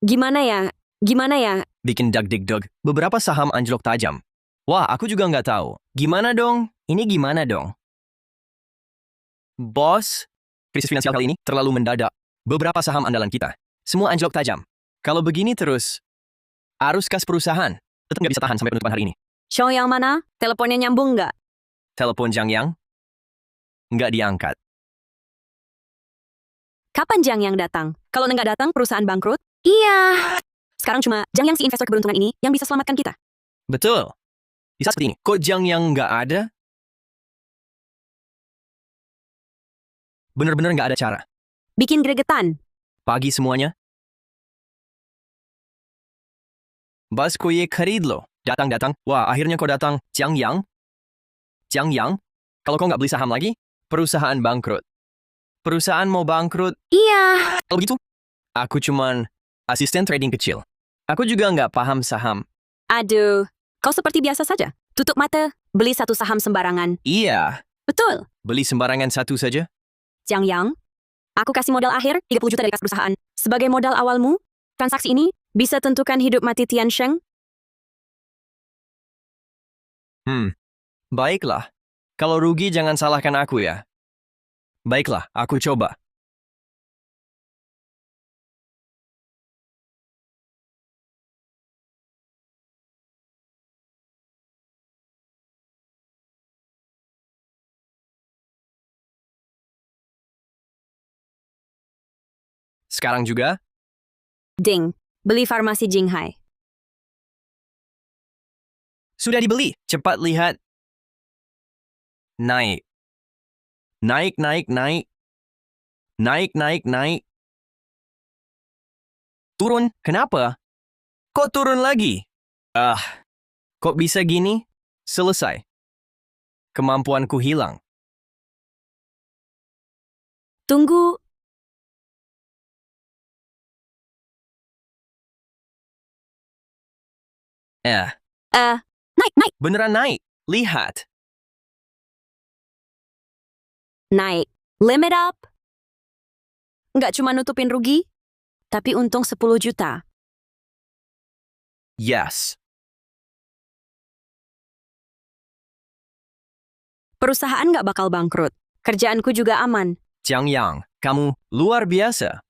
Gimana ya? Gimana ya? Bikin dag-dig-dog. Beberapa saham anjlok tajam. Wah, aku juga nggak tahu. Gimana dong? Ini gimana dong? Bos, krisis finansial kali ini terlalu mendadak. Beberapa saham andalan kita, semua anjlok tajam. Kalau begini terus, arus kas perusahaan tetap nggak bisa tahan sampai penutupan hari ini. Show yang mana? Teleponnya nyambung nggak? Telepon Jiang Yang nggak diangkat. Kapan Jiang yang datang? Kalau nggak datang, perusahaan bangkrut? Iya. Sekarang cuma Jiang yang si investor keberuntungan ini yang bisa selamatkan kita. Betul. Bisa seperti ini. Kok Jiang Yang nggak ada? Bener-bener nggak ada cara. Bikin gregetan. Pagi semuanya. Bas ko ye kharid lo. Datang-datang. Wah, akhirnya kau datang. Jiang Yang? Jiang Yang? Kalau kau nggak beli saham lagi, perusahaan bangkrut. Perusahaan mau bangkrut. Iya. Kalau begitu, aku cuman asisten trading kecil. Aku juga nggak paham saham. Aduh, kau seperti biasa saja. Tutup mata, beli satu saham sembarangan. Iya, Betul. beli sembarangan satu saja. Jiang Yang, aku kasih modal akhir 30 juta dari kas perusahaan. Sebagai modal awalmu, transaksi ini bisa tentukan hidup mati Tian Sheng. Baiklah. Kalau rugi jangan salahkan aku ya. Baiklah, aku coba. Sekarang juga, Ding, beli farmasi Jinghai. sudah dibeli. Cepat lihat. Naik. Naik, naik, naik. Naik, naik, naik. Turun, kenapa? Kok turun lagi? Kok bisa gini? Selesai. Kemampuanku hilang. Tunggu. Naik. Beneran naik. Lihat. Naik. Limit up. Nggak cuma nutupin rugi, tapi untung 10 juta. Yes. Perusahaan nggak bakal bangkrut. Kerjaanku juga aman. Jiang Yang, kamu luar biasa.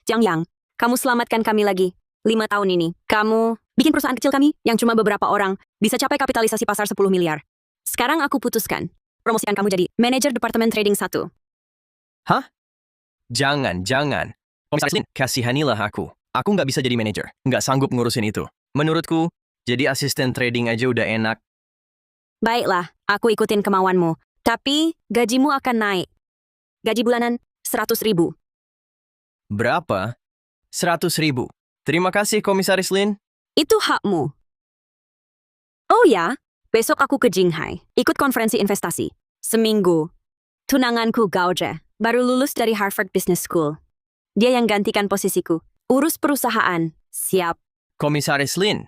Jiang Yang, kamu selamatkan kami lagi. 5 tahun ini. Kamu bikin perusahaan kecil kami yang cuma beberapa orang bisa capai kapitalisasi pasar 10 miliar. Sekarang aku putuskan. Promosikan kamu jadi manajer departemen trading 1. Jangan, jangan. Komisaris Lin, kasihanilah aku. Aku nggak bisa jadi manajer. Nggak sanggup ngurusin itu. Menurutku, jadi asisten trading aja udah enak. Baiklah, aku ikutin kemauanmu. Tapi gajimu akan naik. Gaji bulanan 100.000. Berapa? 100.000. Terima kasih, Komisaris Lin. Itu hakmu. Oh ya, besok aku ke Jinghai. Ikut konferensi investasi. Seminggu. Tunanganku Gauje, baru lulus dari Harvard Business School. Dia yang gantikan posisiku. Urus perusahaan. Siap. Komisaris Lin.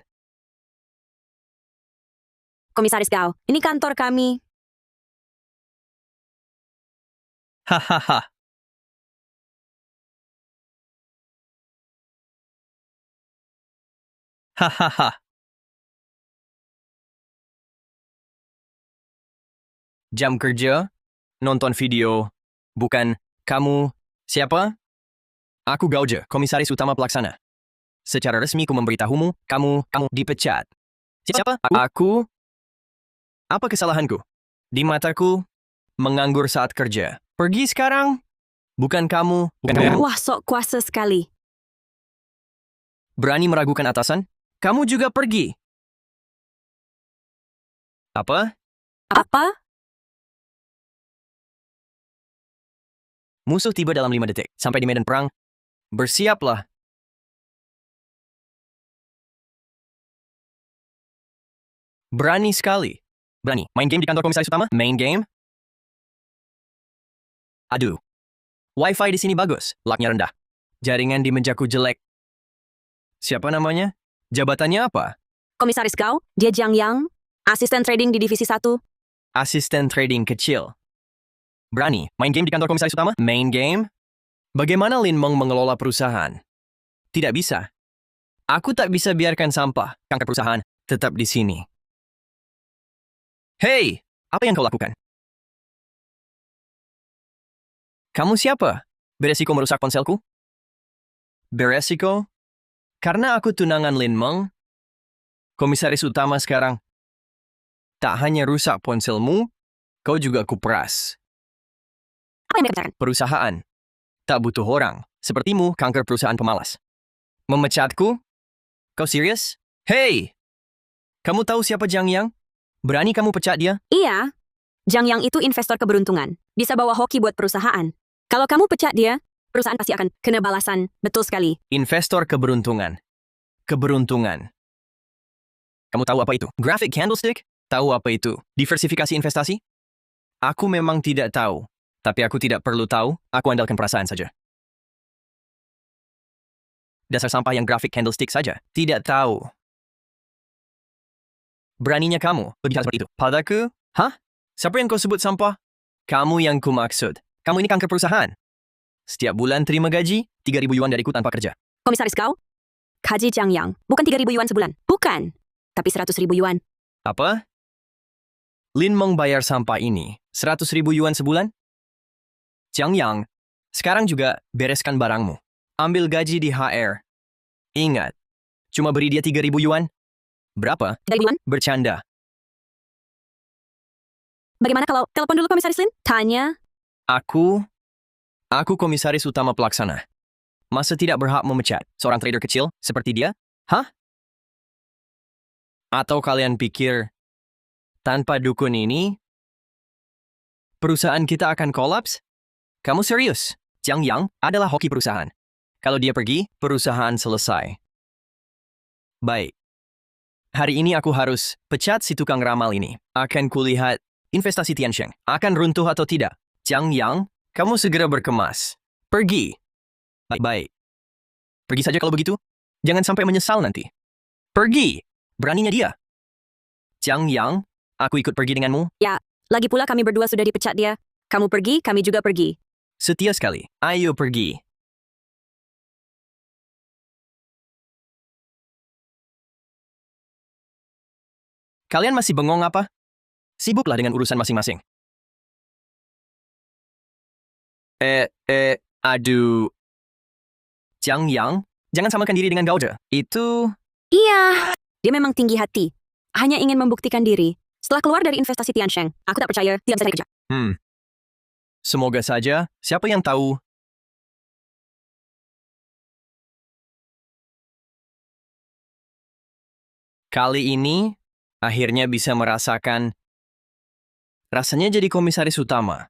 Komisaris Gao, ini kantor kami. Hahaha. Hahaha. Jam kerja, nonton video, bukan kamu. Siapa? Aku Gauje, komisaris utama pelaksana. Secara resmi ku memberitahumu, kamu dipecat. Siapa? Aku? Apa kesalahanku? Di mataku, menganggur saat kerja. Pergi sekarang. Bukan kamu. Wah, sok kuasa sekali. Berani meragukan atasan? Kamu juga pergi. Apa? Apa? Musuh tiba dalam 5 detik. Sampai di medan perang. Bersiaplah. Berani sekali. Berani. Main game di kantor komisaris utama? Main game? Aduh. Wi-Fi di sini bagus. Lag-nya rendah. Jaringan di mejaku jelek. Siapa namanya? Jabatannya apa? Komisaris Gao, dia Jiang Yang, asisten trading di divisi 1. Asisten trading kecil. Berani. Main game di kantor komisaris utama? Main game? Bagaimana Lin Meng mengelola perusahaan? Tidak bisa. Aku tak bisa biarkan sampah, kanker perusahaan, tetap di sini. Hei, apa yang kau lakukan? Kamu siapa? Beresiko merusak ponselku? Beresiko? Karena aku tunangan Lin Meng, komisaris utama sekarang. Tak hanya rusak ponselmu, kau juga kuperas. Apa yang mereka bicarakan? Perusahaan. Tak butuh orang. Sepertimu, kanker perusahaan pemalas. Memecatku? Kau serius? Hei! Kamu tahu siapa Jiang Yang? Berani kamu pecat dia? Iya, Jiang Yang itu investor keberuntungan. Bisa bawa hoki buat perusahaan. Kalau kamu pecat dia, perusahaan pasti akan kena balasan. Betul sekali. Investor keberuntungan. Keberuntungan. Kamu tahu apa itu? Graphic candlestick? Tahu apa itu? Diversifikasi investasi? Aku memang tidak tahu. Tapi aku tidak perlu tahu, aku andalkan perasaan saja. Dasar sampah yang graphic candlestick saja. Tidak tahu. Beraninya kamu berbicara seperti itu. Padaku? Hah? Siapa yang kau sebut sampah? Kamu yang kumaksud. Kamu ini kanker perusahaan. Setiap bulan terima gaji, 3.000 yuan dariku tanpa kerja. Komisaris kau? Gaji Jiang Yang. Bukan 3.000 yuan sebulan. Bukan. Tapi 100.000 yuan. Apa? Lin Meng bayar sampah ini 100.000 yuan sebulan? Jiang Yang, sekarang juga bereskan barangmu. Ambil gaji di HR. Ingat, cuma beri dia 3.000 yuan. Berapa? 3.000 yuan? Bercanda. Bagaimana kalau telepon dulu Komisaris Lin? Tanya. Aku komisaris utama pelaksana. Masa tidak berhak memecat seorang trader kecil seperti dia? Hah? Atau kalian pikir, tanpa dukun ini, perusahaan kita akan kolaps? Kamu serius? Jiang Yang adalah hoki perusahaan. Kalau dia pergi, perusahaan selesai. Baik. Hari ini aku harus pecat si tukang ramal ini. Akan kulihat investasi Tiansheng akan runtuh atau tidak. Jiang Yang, kamu segera berkemas. Pergi. Baik-baik. Pergi saja kalau begitu. Jangan sampai menyesal nanti. Pergi. Beraninya dia. Jiang Yang, aku ikut pergi denganmu. Ya, lagi pula kami berdua sudah dipecat dia. Kamu pergi, kami juga pergi. Setia sekali. Ayo pergi. Kalian masih bengong apa? Sibuklah dengan urusan masing-masing. Aduh. Jiang Yang, jangan samakan diri dengan Gao Zhe. Itu... Iya, dia memang tinggi hati. Hanya ingin membuktikan diri. Setelah keluar dari investasi Tiansheng, aku tak percaya dia bisa cari kerja. Semoga saja, siapa yang tahu? Kali ini, akhirnya bisa merasakan rasanya jadi komisaris utama.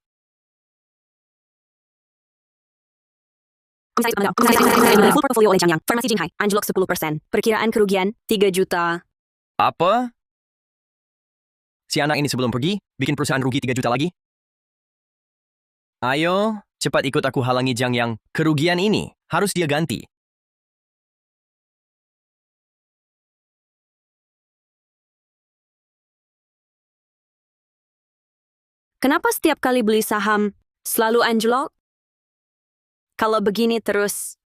Komisaris full portfolio oleh Jiang Yang. Farmasi Jinghai, anjlok 10%. Perkiraan kerugian 3 juta. Apa? Si anak ini sebelum pergi, bikin perusahaan rugi 3 juta lagi? Ayo, cepat ikut aku halangi Jiang Yang. Kerugian ini harus dia ganti. Kenapa setiap kali beli saham selalu anjlok? Kalau begini terus,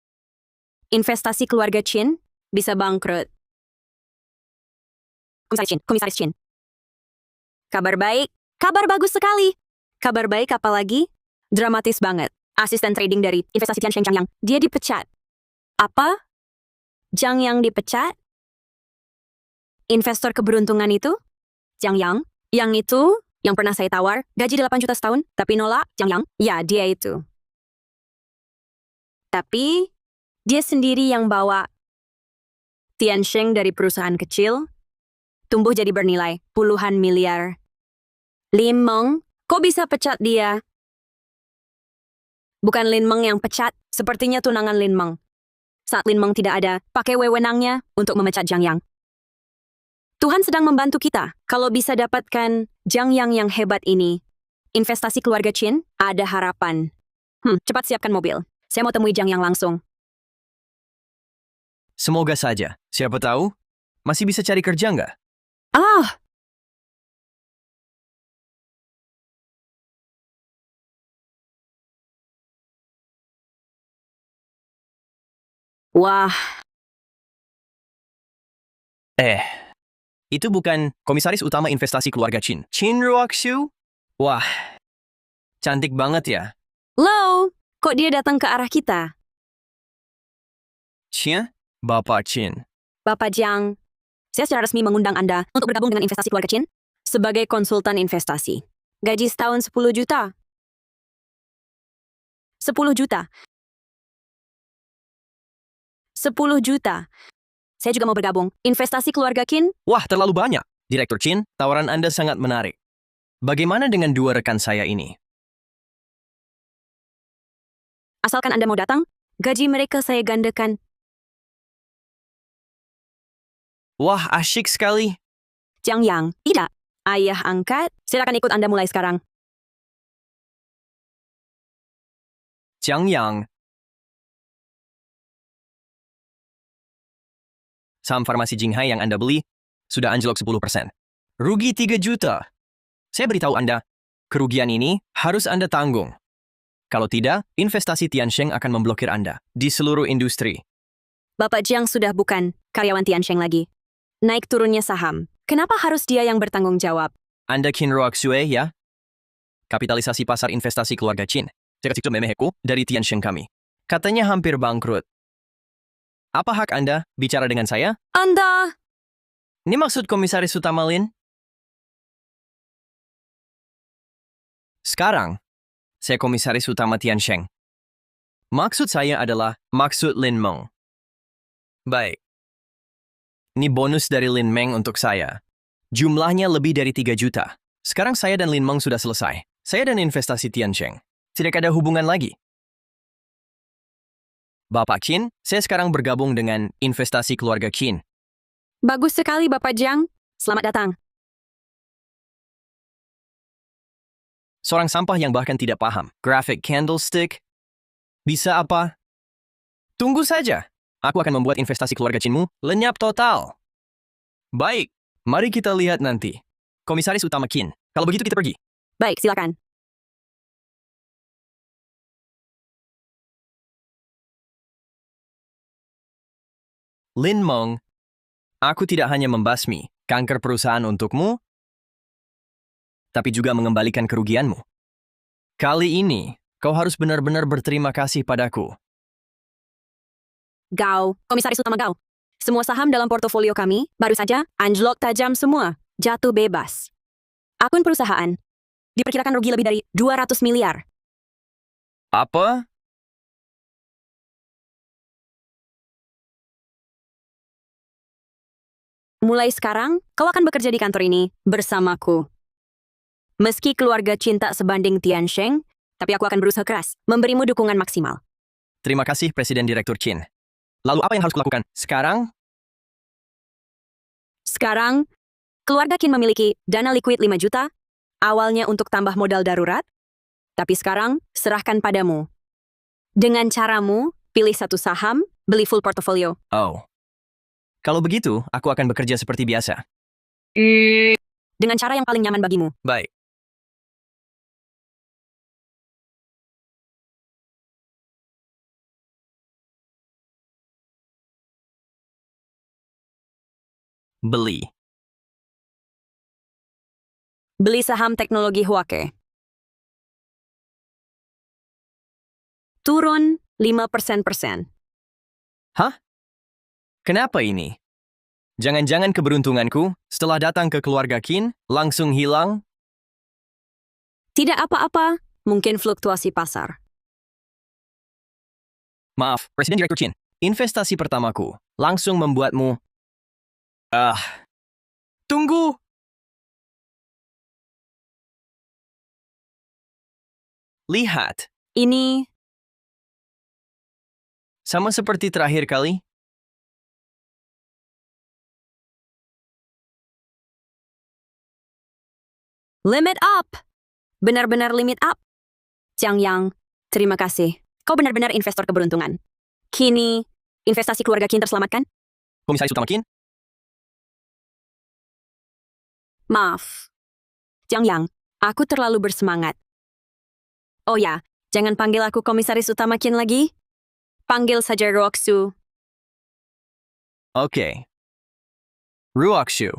investasi keluarga Chin bisa bangkrut. Komisaris Chin. Kabar baik, kabar bagus sekali. Kabar baik apalagi? Dramatis banget. Asisten trading dari investasi Tiansheng Jiang Yang, dia dipecat. Apa? Jiang Yang dipecat? Investor keberuntungan itu? Jiang Yang? Yang itu? Yang pernah saya tawar, gaji 8 juta setahun, tapi nolak, Jiang Yang? Ya, dia itu. Tapi, dia sendiri yang bawa Tiansheng dari perusahaan kecil, tumbuh jadi bernilai puluhan miliar. Lin Meng, kok bisa pecat dia? Bukan Lin Meng yang pecat, sepertinya tunangan Lin Meng. Saat Lin Meng tidak ada, pakai wewenangnya untuk memecat Jiang Yang. Tuhan sedang membantu kita. Kalau bisa dapatkan Jiang Yang yang hebat ini, investasi keluarga Chin, ada harapan. Cepat siapkan mobil. Saya mau temui Jiang Yang langsung. Semoga saja. Siapa tahu, masih bisa cari kerja nggak? Ah! Wah, Itu bukan komisaris utama investasi keluarga Chin. Chin Ruoxu? Wah, cantik banget ya. Lo, kok dia datang ke arah kita? Chin? Bapak Chin. Bapak Jiang, saya secara resmi mengundang Anda untuk bergabung dengan investasi keluarga Chin sebagai konsultan investasi. Gaji setahun 10 juta. 10 juta. 10 juta. Saya juga mau bergabung. Investasi keluarga Qin? Wah, terlalu banyak. Direktur Chin, tawaran Anda sangat menarik. Bagaimana dengan dua rekan saya ini? Asalkan Anda mau datang, gaji mereka saya gandakan. Wah, asyik sekali. Jiang Yang, tidak. Ayah angkat, silakan ikut Anda mulai sekarang. Jiang Yang. Saham farmasi Jinghai yang Anda beli sudah anjlok 10%. Rugi 3 juta. Saya beritahu Anda, kerugian ini harus Anda tanggung. Kalau tidak, investasi Tiansheng akan memblokir Anda di seluruh industri. Bapak Jiang sudah bukan karyawan Tiansheng lagi. Naik turunnya saham. Kenapa harus dia yang bertanggung jawab? Anda Qin Ruoxue ya? Kapitalisasi pasar investasi keluarga Chin. Cerita memeheku dari Tiansheng kami. Katanya hampir bangkrut. Apa hak Anda bicara dengan saya? Anda! Ini maksud komisaris utama Lin? Sekarang, saya komisaris utama Tiansheng. Maksud saya adalah maksud Lin Meng. Baik. Ini bonus dari Lin Meng untuk saya. Jumlahnya lebih dari 3 juta. Sekarang saya dan Lin Meng sudah selesai. Saya dan investasi Tiansheng. Tidak ada hubungan lagi. Bapak Qin, saya sekarang bergabung dengan investasi keluarga Qin. Bagus sekali Bapak Jiang. Selamat datang. Seorang sampah yang bahkan tidak paham. Graphic candlestick. Bisa apa? Tunggu saja. Aku akan membuat investasi keluarga Qinmu lenyap total. Baik, mari kita lihat nanti. Komisaris utama Qin. Kalau begitu kita pergi. Baik, silakan. Lin Meng, aku tidak hanya membasmi kanker perusahaan untukmu, tapi juga mengembalikan kerugianmu. Kali ini, kau harus benar-benar berterima kasih padaku. Gao, komisaris utama Gao. Semua saham dalam portofolio kami baru saja anjlok tajam semua, jatuh bebas. Akun perusahaan diperkirakan rugi lebih dari 200 miliar. Apa? Mulai sekarang, kau akan bekerja di kantor ini bersamaku. Meski keluarga cinta sebanding Tiansheng, tapi aku akan berusaha keras memberimu dukungan maksimal. Terima kasih Presiden Direktur Qin. Lalu apa yang harus kulakukan sekarang? Sekarang, keluarga Qin memiliki dana liquid 5 juta, awalnya untuk tambah modal darurat, tapi sekarang serahkan padamu. Dengan caramu, pilih satu saham, beli full portfolio. Oh. Kalau begitu, aku akan bekerja seperti biasa. Dengan cara yang paling nyaman bagimu. Baik. Beli. Beli saham teknologi Huawei. Turun 5%. Hah? Kenapa ini? Jangan-jangan keberuntunganku setelah datang ke keluarga Qin langsung hilang? Tidak apa-apa, mungkin fluktuasi pasar. Maaf, Presiden Direktur Qin. Investasi pertamaku langsung membuatmu... Tunggu! Lihat, Ini sama seperti terakhir kali. limit up. Benar-benar limit up. Jiang Yang, terima kasih. Kau benar-benar investor keberuntungan. Kini, investasi keluarga Qin terselamatkan? Komisaris utama Qin? Maaf. Jiang Yang, aku terlalu bersemangat. Oh ya, jangan panggil aku komisaris utama Qin lagi. Panggil saja Ruoxu. Oke. Ruakshu.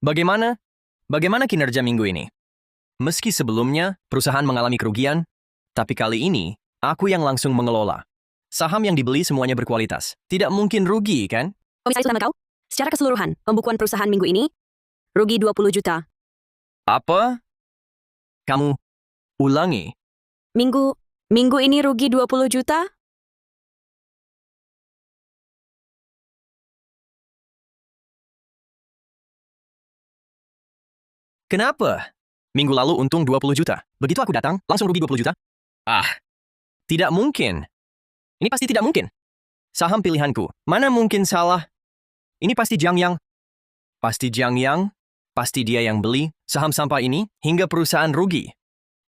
Bagaimana kinerja minggu ini? Meski sebelumnya perusahaan mengalami kerugian, tapi kali ini aku yang langsung mengelola. Saham yang dibeli semuanya berkualitas. Tidak mungkin rugi, kan? Komisaris utama kau? Secara keseluruhan, pembukuan perusahaan minggu ini, rugi 20 juta. Apa? Kamu ulangi. Minggu ini rugi 20 juta? Kenapa? Minggu lalu untung 20 juta. Begitu aku datang, langsung rugi 20 juta? Tidak mungkin. Ini pasti tidak mungkin. Saham pilihanku. Mana mungkin salah? Ini pasti Jiang Yang. Pasti Jiang Yang. Pasti dia yang beli saham sampah ini hingga perusahaan rugi.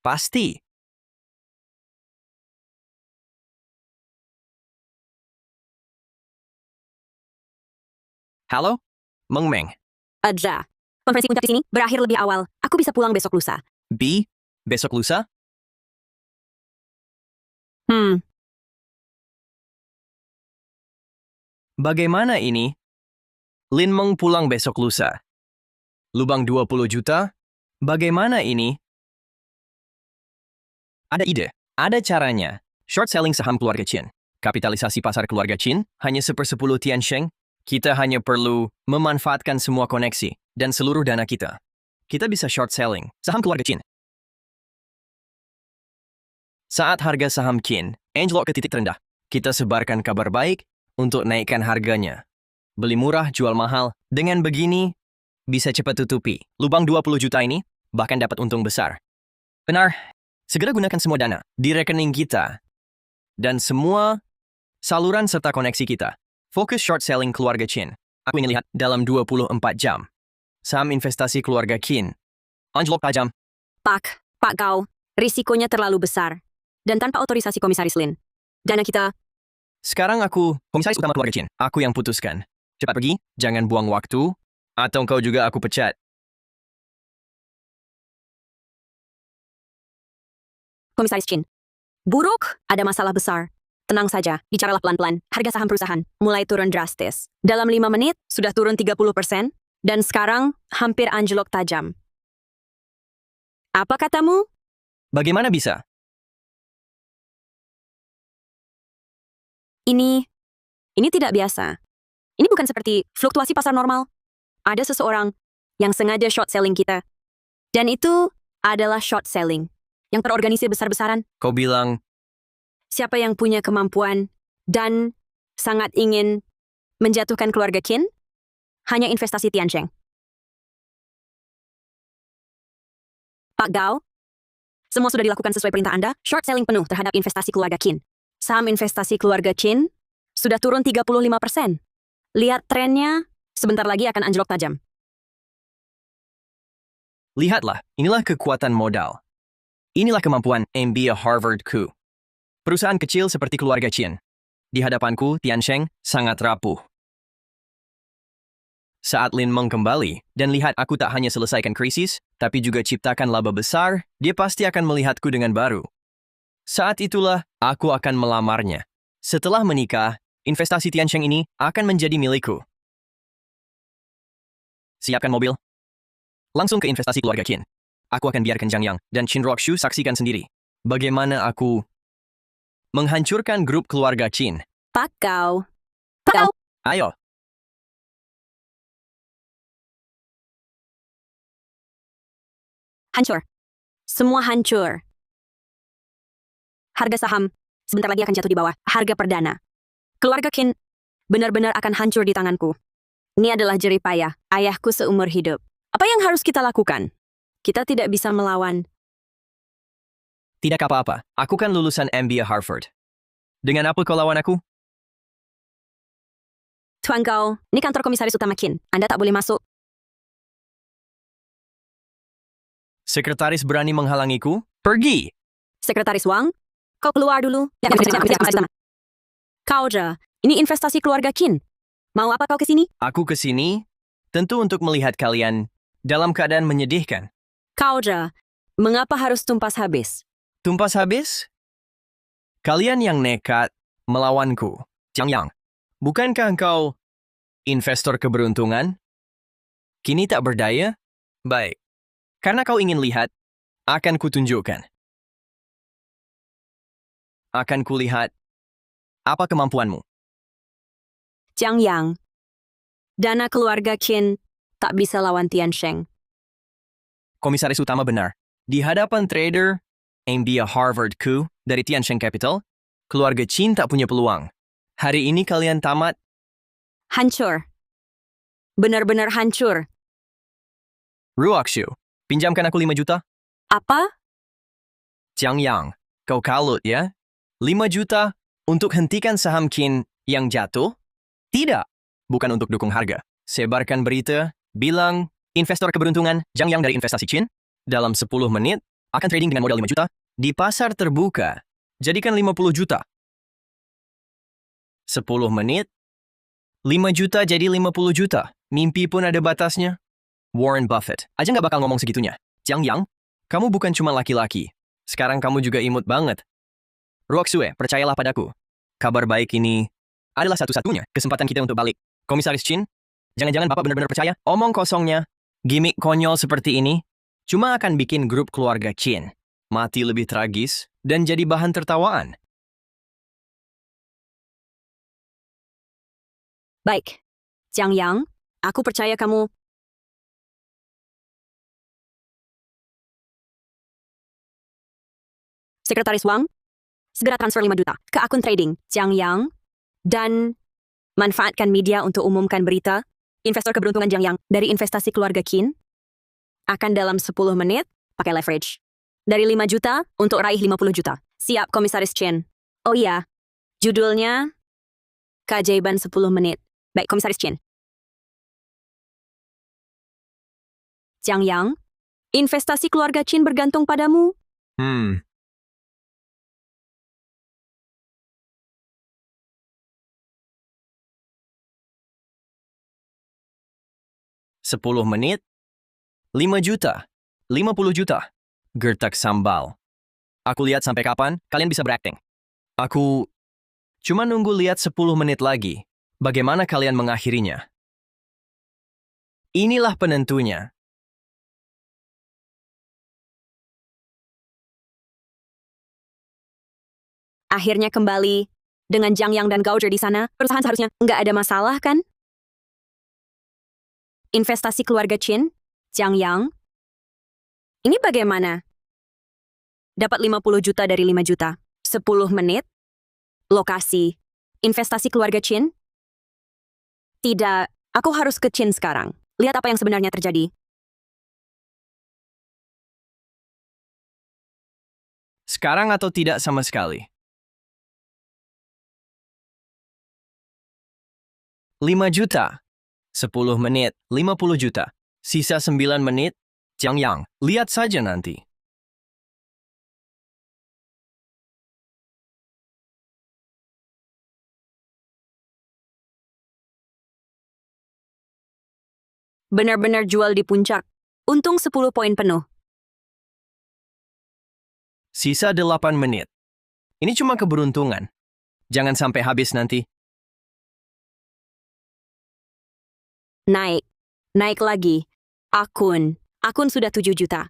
Pasti. Halo? Meng Meng. Adra. Konferensi puncak di sini berakhir lebih awal. Aku bisa pulang besok lusa. Besok lusa? Bagaimana ini? Lin Meng pulang besok lusa. Lubang 20 juta? Bagaimana ini? Ada ide. Ada caranya. Short selling saham keluarga Qin. Kapitalisasi pasar keluarga Qin hanya 1/10 Tiansheng. Kita hanya perlu memanfaatkan semua koneksi dan seluruh dana kita. Kita bisa short selling saham keluarga Qin. Saat harga saham Qin anjlok ke titik terendah, kita sebarkan kabar baik untuk naikkan harganya. Beli murah, jual mahal. Dengan begini, bisa cepat tutupi lubang 20 juta ini, bahkan dapat untung besar. Benar. Segera gunakan semua dana di rekening kita dan semua saluran serta koneksi kita. Fokus short selling keluarga Qin. Aku ingin lihat dalam 24 jam. Saham investasi keluarga Qin anjlok tajam. Pak Gao, risikonya terlalu besar. Dan tanpa otorisasi Komisaris Lin. Dana kita... Sekarang aku komisaris utama keluarga Qin. Aku yang putuskan. Cepat pergi, jangan buang waktu, atau kau juga aku pecat. Komisaris Qin. Buruk, ada masalah besar. Tenang saja, bicaralah pelan-pelan. Harga saham perusahaan mulai turun drastis. Dalam 5 menit, sudah turun 30%, dan sekarang hampir anjlok tajam. Apa katamu? Bagaimana bisa? Ini tidak biasa. Ini bukan seperti fluktuasi pasar normal. Ada seseorang yang sengaja short selling kita. Dan itu adalah short selling yang terorganisir besar-besaran. Kau bilang, Siapa yang punya kemampuan dan sangat ingin menjatuhkan keluarga Qin? Hanya investasi Tiansheng. Pak Gao, semua sudah dilakukan sesuai perintah Anda, short selling penuh terhadap investasi keluarga Qin. Saham investasi keluarga Qin sudah turun 35%. Lihat trennya, sebentar lagi akan anjlok tajam. lihatlah, inilah kekuatan modal. Inilah kemampuan MBA Harvard-ku. Perusahaan kecil seperti keluarga Qin. Di hadapanku, Tiansheng sangat rapuh. Saat Lin Meng kembali dan lihat aku tak hanya selesaikan krisis, tapi juga ciptakan laba besar, dia pasti akan melihatku dengan baru. Saat itulah, aku akan melamarnya. Setelah menikah, investasi Tiansheng ini akan menjadi milikku. Siapkan mobil. Langsung ke investasi keluarga Qin. Aku akan biarkan Jiang Yang dan Qin Ruakshu saksikan sendiri. Bagaimana aku menghancurkan grup keluarga Qin. Pak Gao. Pak Gao. Ayo. Hancur. Semua hancur. Harga saham sebentar lagi akan jatuh di bawah harga perdana. Keluarga Qin benar-benar akan hancur di tanganku. Ini adalah jerih payah ayahku seumur hidup. Apa yang harus kita lakukan? Kita tidak bisa melawan. Tidak apa-apa. Aku kan lulusan MBA Harvard. Dengan apa kau lawan aku? Tuan Gao, ini kantor komisaris utama Qin. Anda tak boleh masuk. Sekretaris berani menghalangiku? Pergi! Sekretaris Wang, kau keluar dulu. Kau aja, ini investasi keluarga Qin. Mau apa kau ke sini? Aku ke sini tentu untuk melihat kalian dalam keadaan menyedihkan. Kau aja, Mengapa harus tumpas habis? Tumpas habis? Kalian yang nekat melawanku. Jiang Yang, bukankah engkau investor keberuntungan? Kini tak berdaya? Baik. Karena kau ingin lihat, akan kutunjukkan. Akan kulihat apa kemampuanmu. Jiang Yang, dana keluarga Qin tak bisa lawan Tian Sheng. Komisaris utama benar. Di hadapan trader, MD Harvard Ku dari Tiansheng Capital, keluarga Qin tak punya peluang. Hari ini kalian tamat. Hancur. Benar-benar hancur. Ruoxu, pinjamkan aku 5 juta. Apa? Jiang Yang, kau kalut ya? 5 juta untuk hentikan saham Qin yang jatuh? Tidak, bukan untuk dukung harga. Sebarkan berita, bilang, investor keberuntungan Jiang Yang dari investasi Qin, dalam 10 menit, akan trading dengan modal 5 juta, di pasar terbuka. Jadikan 50 juta. 10 menit, 5 juta jadi 50 juta. Mimpi pun ada batasnya. Warren Buffett aja nggak bakal ngomong segitunya. Jiang Yang, kamu bukan cuma laki-laki. Sekarang kamu juga imut banget. Ruoxue, percayalah padaku. Kabar baik ini adalah satu-satunya kesempatan kita untuk balik. Komisaris Qin, jangan-jangan Bapak benar-benar percaya? Omong kosongnya, gimik konyol seperti ini, cuma akan bikin grup keluarga Qin mati lebih tragis dan jadi bahan tertawaan. Baik. Jiang Yang, aku percaya kamu. Sekretaris Wang, segera transfer 5 juta ke akun trading Jiang Yang dan manfaatkan media untuk umumkan berita investor keberuntungan Jiang Yang dari investasi keluarga Qin akan dalam 10 menit pakai leverage. Dari 5 juta untuk raih 50 juta. Siap, Komisaris Chen. Oh iya, judulnya Keajaiban 10 menit. Baik, Komisaris Chen. Jiang Yang, investasi keluarga Qin bergantung padamu. 10 menit, 5 juta, 50 juta. Gertak sambal. Aku lihat sampai kapan kalian bisa berakting. Aku cuma nunggu lihat 10 menit lagi. Bagaimana kalian mengakhirinya? Inilah penentunya. Akhirnya kembali dengan Jiang Yang dan Gao Zhe di sana. Perusahaan seharusnya nggak ada masalah, kan? Investasi keluarga Qin, Jiang Yang. Ini bagaimana? Dapat 50 juta dari 5 juta. 10 menit. Lokasi. Investasi keluarga Qin? Tidak, aku harus ke Qin sekarang. Lihat apa yang sebenarnya terjadi. Sekarang atau tidak sama sekali? 5 juta. 10 menit, 50 juta. Sisa 9 menit, Jiang Yang, lihat saja nanti. Benar-benar jual di puncak. Untung 10 poin penuh. Sisa 8 menit. Ini cuma keberuntungan. Jangan sampai habis nanti. Naik. Naik lagi. Akun sudah 7 juta.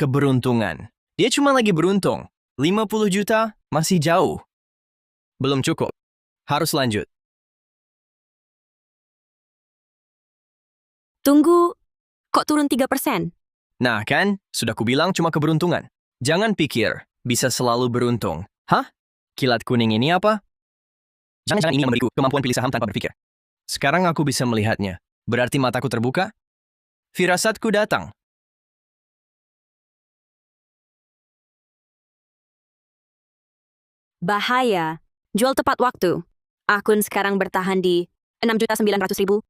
Keberuntungan. Dia cuma lagi beruntung. 50 juta masih jauh. Belum cukup. Harus lanjut. Tunggu, kok turun 3%? Nah kan, sudah kubilang cuma keberuntungan. Jangan pikir bisa selalu beruntung. Hah? Kilat kuning ini apa? Jangan-jangan ini yang memberiku kemampuan pilih saham tanpa berpikir. Sekarang aku bisa melihatnya. Berarti mataku terbuka? Firasatku datang. Bahaya. Jual tepat waktu. Akun sekarang bertahan di 6.900.000.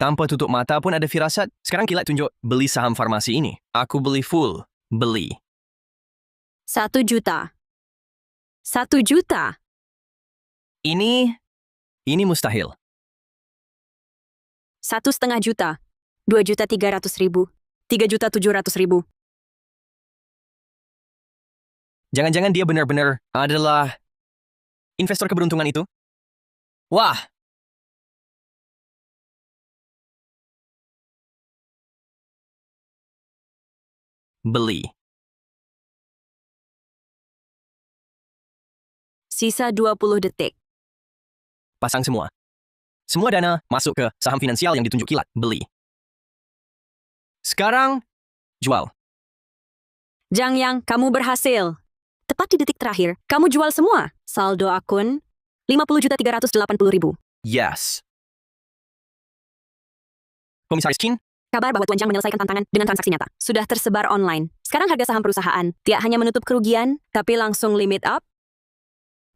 Tanpa tutup mata pun ada firasat. Sekarang kilat tunjuk beli saham farmasi ini. Aku beli full. Beli. 1 juta. 1 juta. Ini mustahil. 1,5 juta. 2.300.000. 3.700.000. Jangan-jangan dia benar-benar adalah investor keberuntungan itu? Wah, beli. Sisa 20 detik. Pasang semua. Semua dana masuk ke saham finansial yang ditunjuk kilat. Beli. Sekarang, jual. Jiang Yang, kamu berhasil. Tepat di detik terakhir, kamu jual semua. Saldo akun, 50.380.000. Yes. Komisaris Chin, Kabar bahwa Tuan Jiang menyelesaikan tantangan dengan transaksi nyata. Sudah tersebar online. Sekarang harga saham perusahaan tidak hanya menutup kerugian, tapi langsung limit up.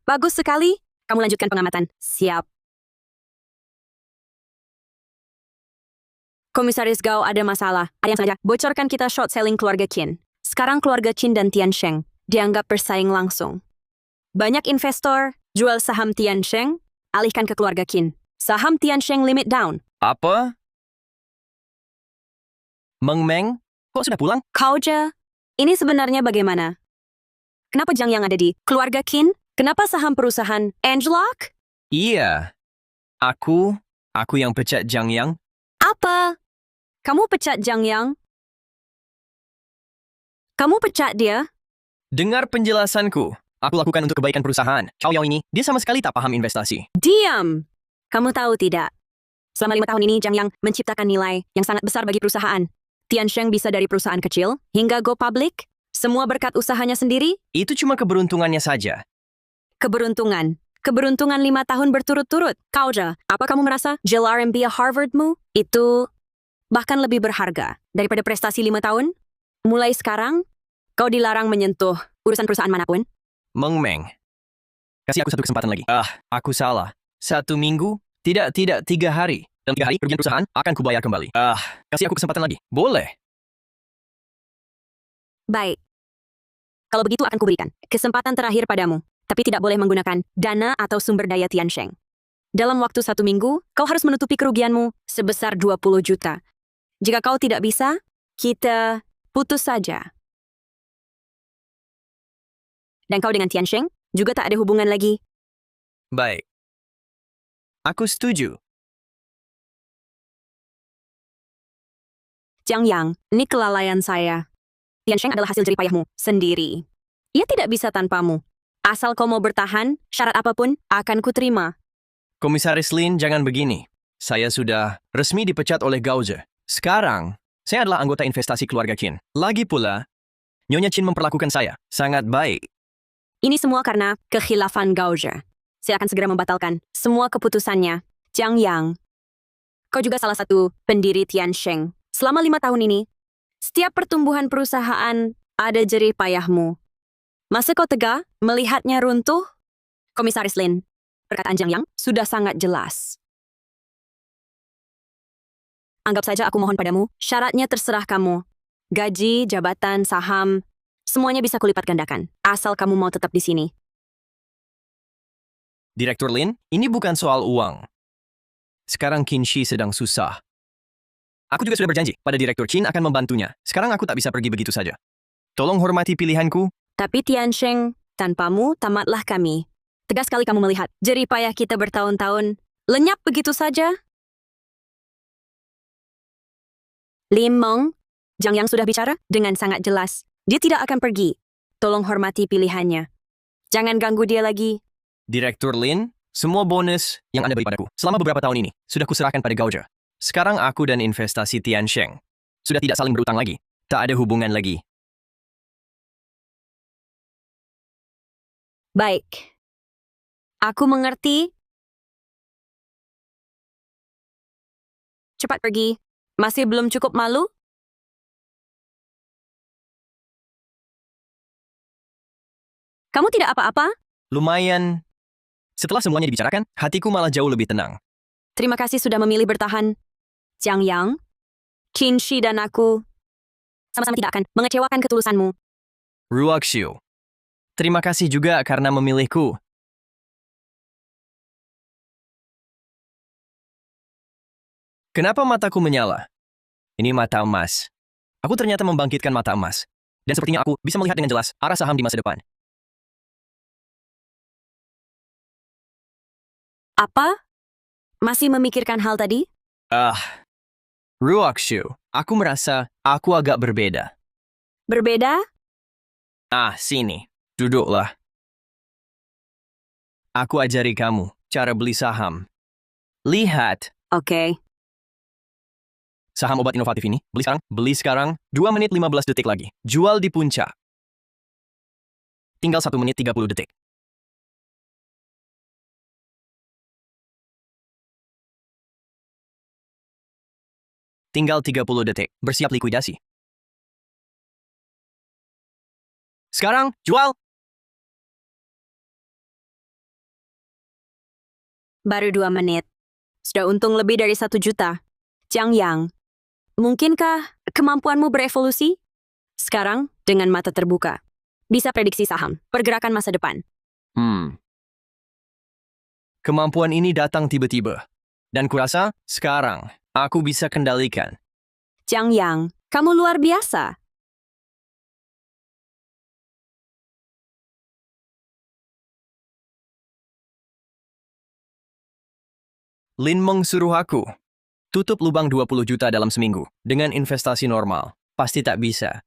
Bagus sekali. Kamu lanjutkan pengamatan. Siap. Komisaris Gao ada masalah. Ada yang sengaja bocorkan kita short selling keluarga Qin. Sekarang keluarga Qin dan Tiansheng dianggap bersaing langsung. Banyak investor jual saham Tiansheng, alihkan ke keluarga Qin. Saham Tiansheng limit down. apa? Meng Meng, kok sudah pulang? Kau Je, ini sebenarnya bagaimana? Kenapa Jiang Yang ada di keluarga Qin? Kenapa saham perusahaan Angelock? Iya. Aku yang pecat Jiang Yang. Apa? Kamu pecat Jiang Yang? Kamu pecat dia? Dengar penjelasanku. Aku lakukan untuk kebaikan perusahaan. Chow Yao ini, dia sama sekali tak paham investasi. Diam! Kamu tahu tidak? Selama 5 tahun ini, Jiang Yang menciptakan nilai yang sangat besar bagi perusahaan. Tiansheng bisa dari perusahaan kecil hingga go public, semua berkat usahanya sendiri. Itu cuma keberuntungannya saja. Keberuntungan. Keberuntungan 5 tahun berturut-turut. Kau Je, apa kamu merasa JEL RMB Harvardmu itu bahkan lebih berharga daripada prestasi 5 tahun? Mulai sekarang, kau dilarang menyentuh urusan perusahaan manapun. Meng Meng. Kasih aku satu kesempatan lagi. Aku salah. 1 minggu? Tidak, 3 hari. Dalam 3 hari, kerugian perusahaan akan kubayar kembali. Kasih aku kesempatan lagi. Boleh. Baik. Kalau begitu akan kuberikan kesempatan terakhir padamu, tapi tidak boleh menggunakan dana atau sumber daya Tiansheng. Dalam waktu 1 minggu, kau harus menutupi kerugianmu sebesar 20 juta. Jika kau tidak bisa, kita putus saja. Dan kau dengan Tiansheng juga tak ada hubungan lagi. Baik. Aku setuju. Jiang Yang, ini kelalaian saya. Tiansheng adalah hasil jeripayahmu sendiri. Ia tidak bisa tanpamu. Asal kau mau bertahan, syarat apapun akan kuterima. Komisaris Lin, jangan begini. Saya sudah resmi dipecat oleh Gao Je. Sekarang, saya adalah anggota investasi keluarga Qin. Lagi pula, Nyonya Qin memperlakukan saya sangat baik. Ini semua karena kekhilafan Gao Je. Saya akan segera membatalkan semua keputusannya. Jiang Yang, kau juga salah satu pendiri Tiansheng. Selama 5 tahun ini, setiap pertumbuhan perusahaan ada jerih payahmu. Masa kau tega melihatnya runtuh? Komisaris Lin, perkataan Jiang Yang sudah sangat jelas. Anggap saja aku mohon padamu, syaratnya terserah kamu. Gaji, jabatan, saham, semuanya bisa kulipat gandakan. Asal kamu mau tetap di sini. Direktur Lin, ini bukan soal uang. Sekarang Qin Shi sedang susah. Aku juga sudah berjanji pada Direktur Qin akan membantunya. Sekarang aku tak bisa pergi begitu saja. Tolong hormati pilihanku. Tapi Tiansheng, tanpamu tamatlah kami. Tegas sekali kamu melihat jerih payah kita bertahun-tahun lenyap begitu saja. Lim Meng, Jiang Yang sudah bicara dengan sangat jelas. Dia tidak akan pergi. Tolong hormati pilihannya. Jangan ganggu dia lagi. Direktur Lin, semua bonus yang Anda beri padaku selama beberapa tahun ini sudah kuserahkan pada Gao Je. Sekarang aku dan investasi Tiansheng sudah tidak saling berutang lagi. Tak ada hubungan lagi. Baik. Aku mengerti. Cepat pergi. Masih belum cukup malu? Kamu tidak apa-apa? Lumayan. Setelah semuanya dibicarakan, hatiku malah jauh lebih tenang. Terima kasih sudah memilih bertahan. Jiang Yang, Qin Shi dan aku sama-sama tidak akan mengecewakan ketulusanmu. Ruakshu. Terima kasih juga karena memilihku. Kenapa mataku menyala? Ini mata emas. Aku ternyata membangkitkan mata emas. Dan sepertinya aku bisa melihat dengan jelas arah saham di masa depan. Apa? Masih memikirkan hal tadi? Ruokshu, aku merasa aku agak berbeda. Berbeda? Sini. Duduklah. Aku ajari kamu cara beli saham. Lihat. Oke. Saham obat inovatif ini, beli sekarang, 2 menit 15 detik lagi. Jual di puncak. Tinggal 1 menit 30 detik. Tinggal 30 detik, bersiap likuidasi. Sekarang, jual! Baru 2 menit. Sudah untung lebih dari 1 juta. Jiang Yang, mungkinkah kemampuanmu berevolusi? Sekarang, dengan mata terbuka. Bisa prediksi saham, pergerakan masa depan. Kemampuan ini datang tiba-tiba. Dan kurasa, sekarang, aku bisa kendalikan. Jiang Yang, kamu luar biasa. Lin Meng suruh aku tutup lubang 20 juta dalam seminggu dengan investasi normal. Pasti tak bisa.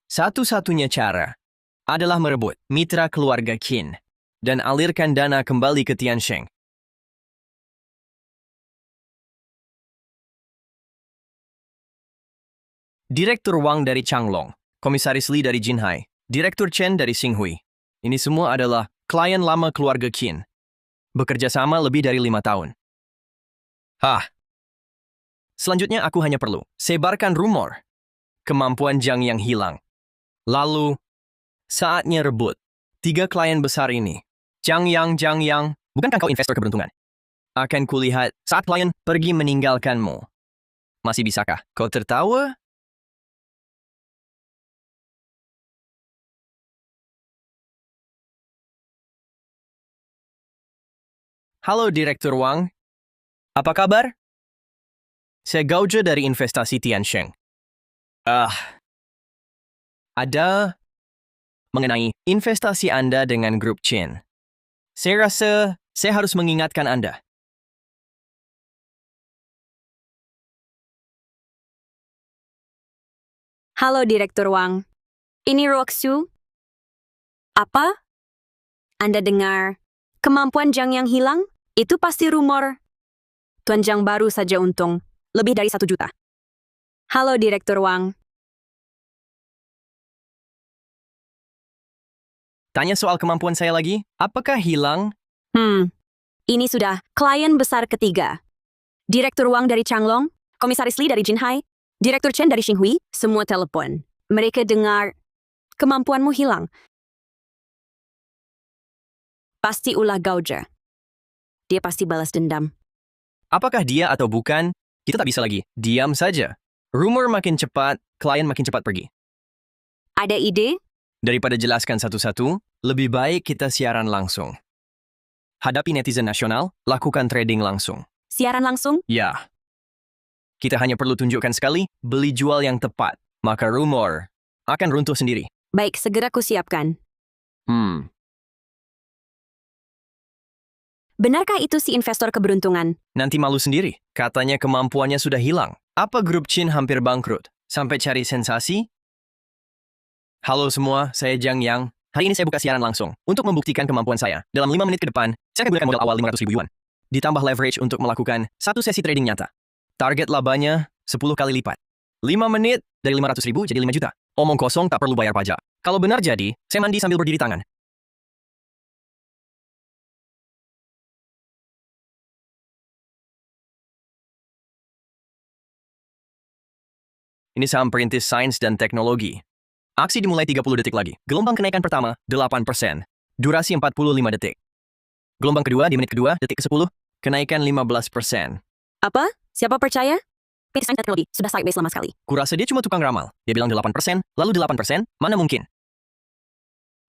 Satu-satunya cara adalah merebut mitra keluarga Qin dan alirkan dana kembali ke Tiansheng. Direktur Wang dari Changlong, Komisaris Li dari Jinhai, Direktur Chen dari Xinghui. Ini semua adalah klien lama keluarga Qin. Bekerja sama lebih dari 5 tahun. Selanjutnya aku hanya perlu sebarkan rumor. Kemampuan Jiang yang hilang. Lalu, saatnya rebut 3 klien besar ini. Jiang Yang, bukankah kau investor keberuntungan? Akan kulihat saat klien pergi meninggalkanmu. Masih bisakah kau tertawa? Halo Direktur Wang. Apa kabar? Saya Gaoje dari investasi Tiansheng. Ada mengenai investasi Anda dengan grup Qin. Saya rasa saya harus mengingatkan Anda. Halo Direktur Wang. Ini Ruokshu. Apa? Anda dengar kemampuan Jiang yang hilang? Itu pasti rumor. Tuan Jiang baru saja untung lebih dari 1 juta. Halo Direktur Wang. Tanya soal kemampuan saya lagi. Apakah hilang? Ini sudah klien besar ketiga. Direktur Wang dari Changlong, Komisaris Li dari Jinhai, Direktur Chen dari Xinghui, semua telepon. Mereka dengar kemampuanmu hilang. Pasti ulah Gaoje. Dia pasti balas dendam. Apakah dia atau bukan? Kita tak bisa lagi. Diam saja. Rumor makin cepat, klien makin cepat pergi. Ada ide? Daripada jelaskan satu-satu, lebih baik kita siaran langsung. Hadapi netizen nasional, lakukan trading langsung. Siaran langsung? Ya. Kita hanya perlu tunjukkan sekali, beli jual yang tepat. Maka rumor akan runtuh sendiri. Baik, segera kusiapkan. Benarkah itu si investor keberuntungan? Nanti malu sendiri. Katanya kemampuannya sudah hilang. Apa grup Qin hampir bangkrut? Sampai cari sensasi? Halo semua, saya Jiang Yang. Hari ini saya buka siaran langsung untuk membuktikan kemampuan saya. Dalam 5 menit ke depan, saya akan gunakan modal awal 500.000 yuan. Ditambah leverage untuk melakukan 1 sesi trading nyata. Target labanya 10 kali lipat. 5 menit dari 500.000 jadi 5 juta. Omong kosong tak perlu bayar pajak. Kalau benar jadi, saya mandi sambil berdiri tangan. Ini saham perintis sains dan teknologi. Aksi dimulai 30 detik lagi. Gelombang kenaikan pertama, 8%. Durasi 45 detik. Gelombang kedua di menit kedua, detik ke-10, kenaikan 15%. Apa? Siapa percaya? Perintis sains dan teknologi sudah sideways lama sekali. Kurasa dia cuma tukang ramal. Dia bilang 8%, lalu 8%, mana mungkin?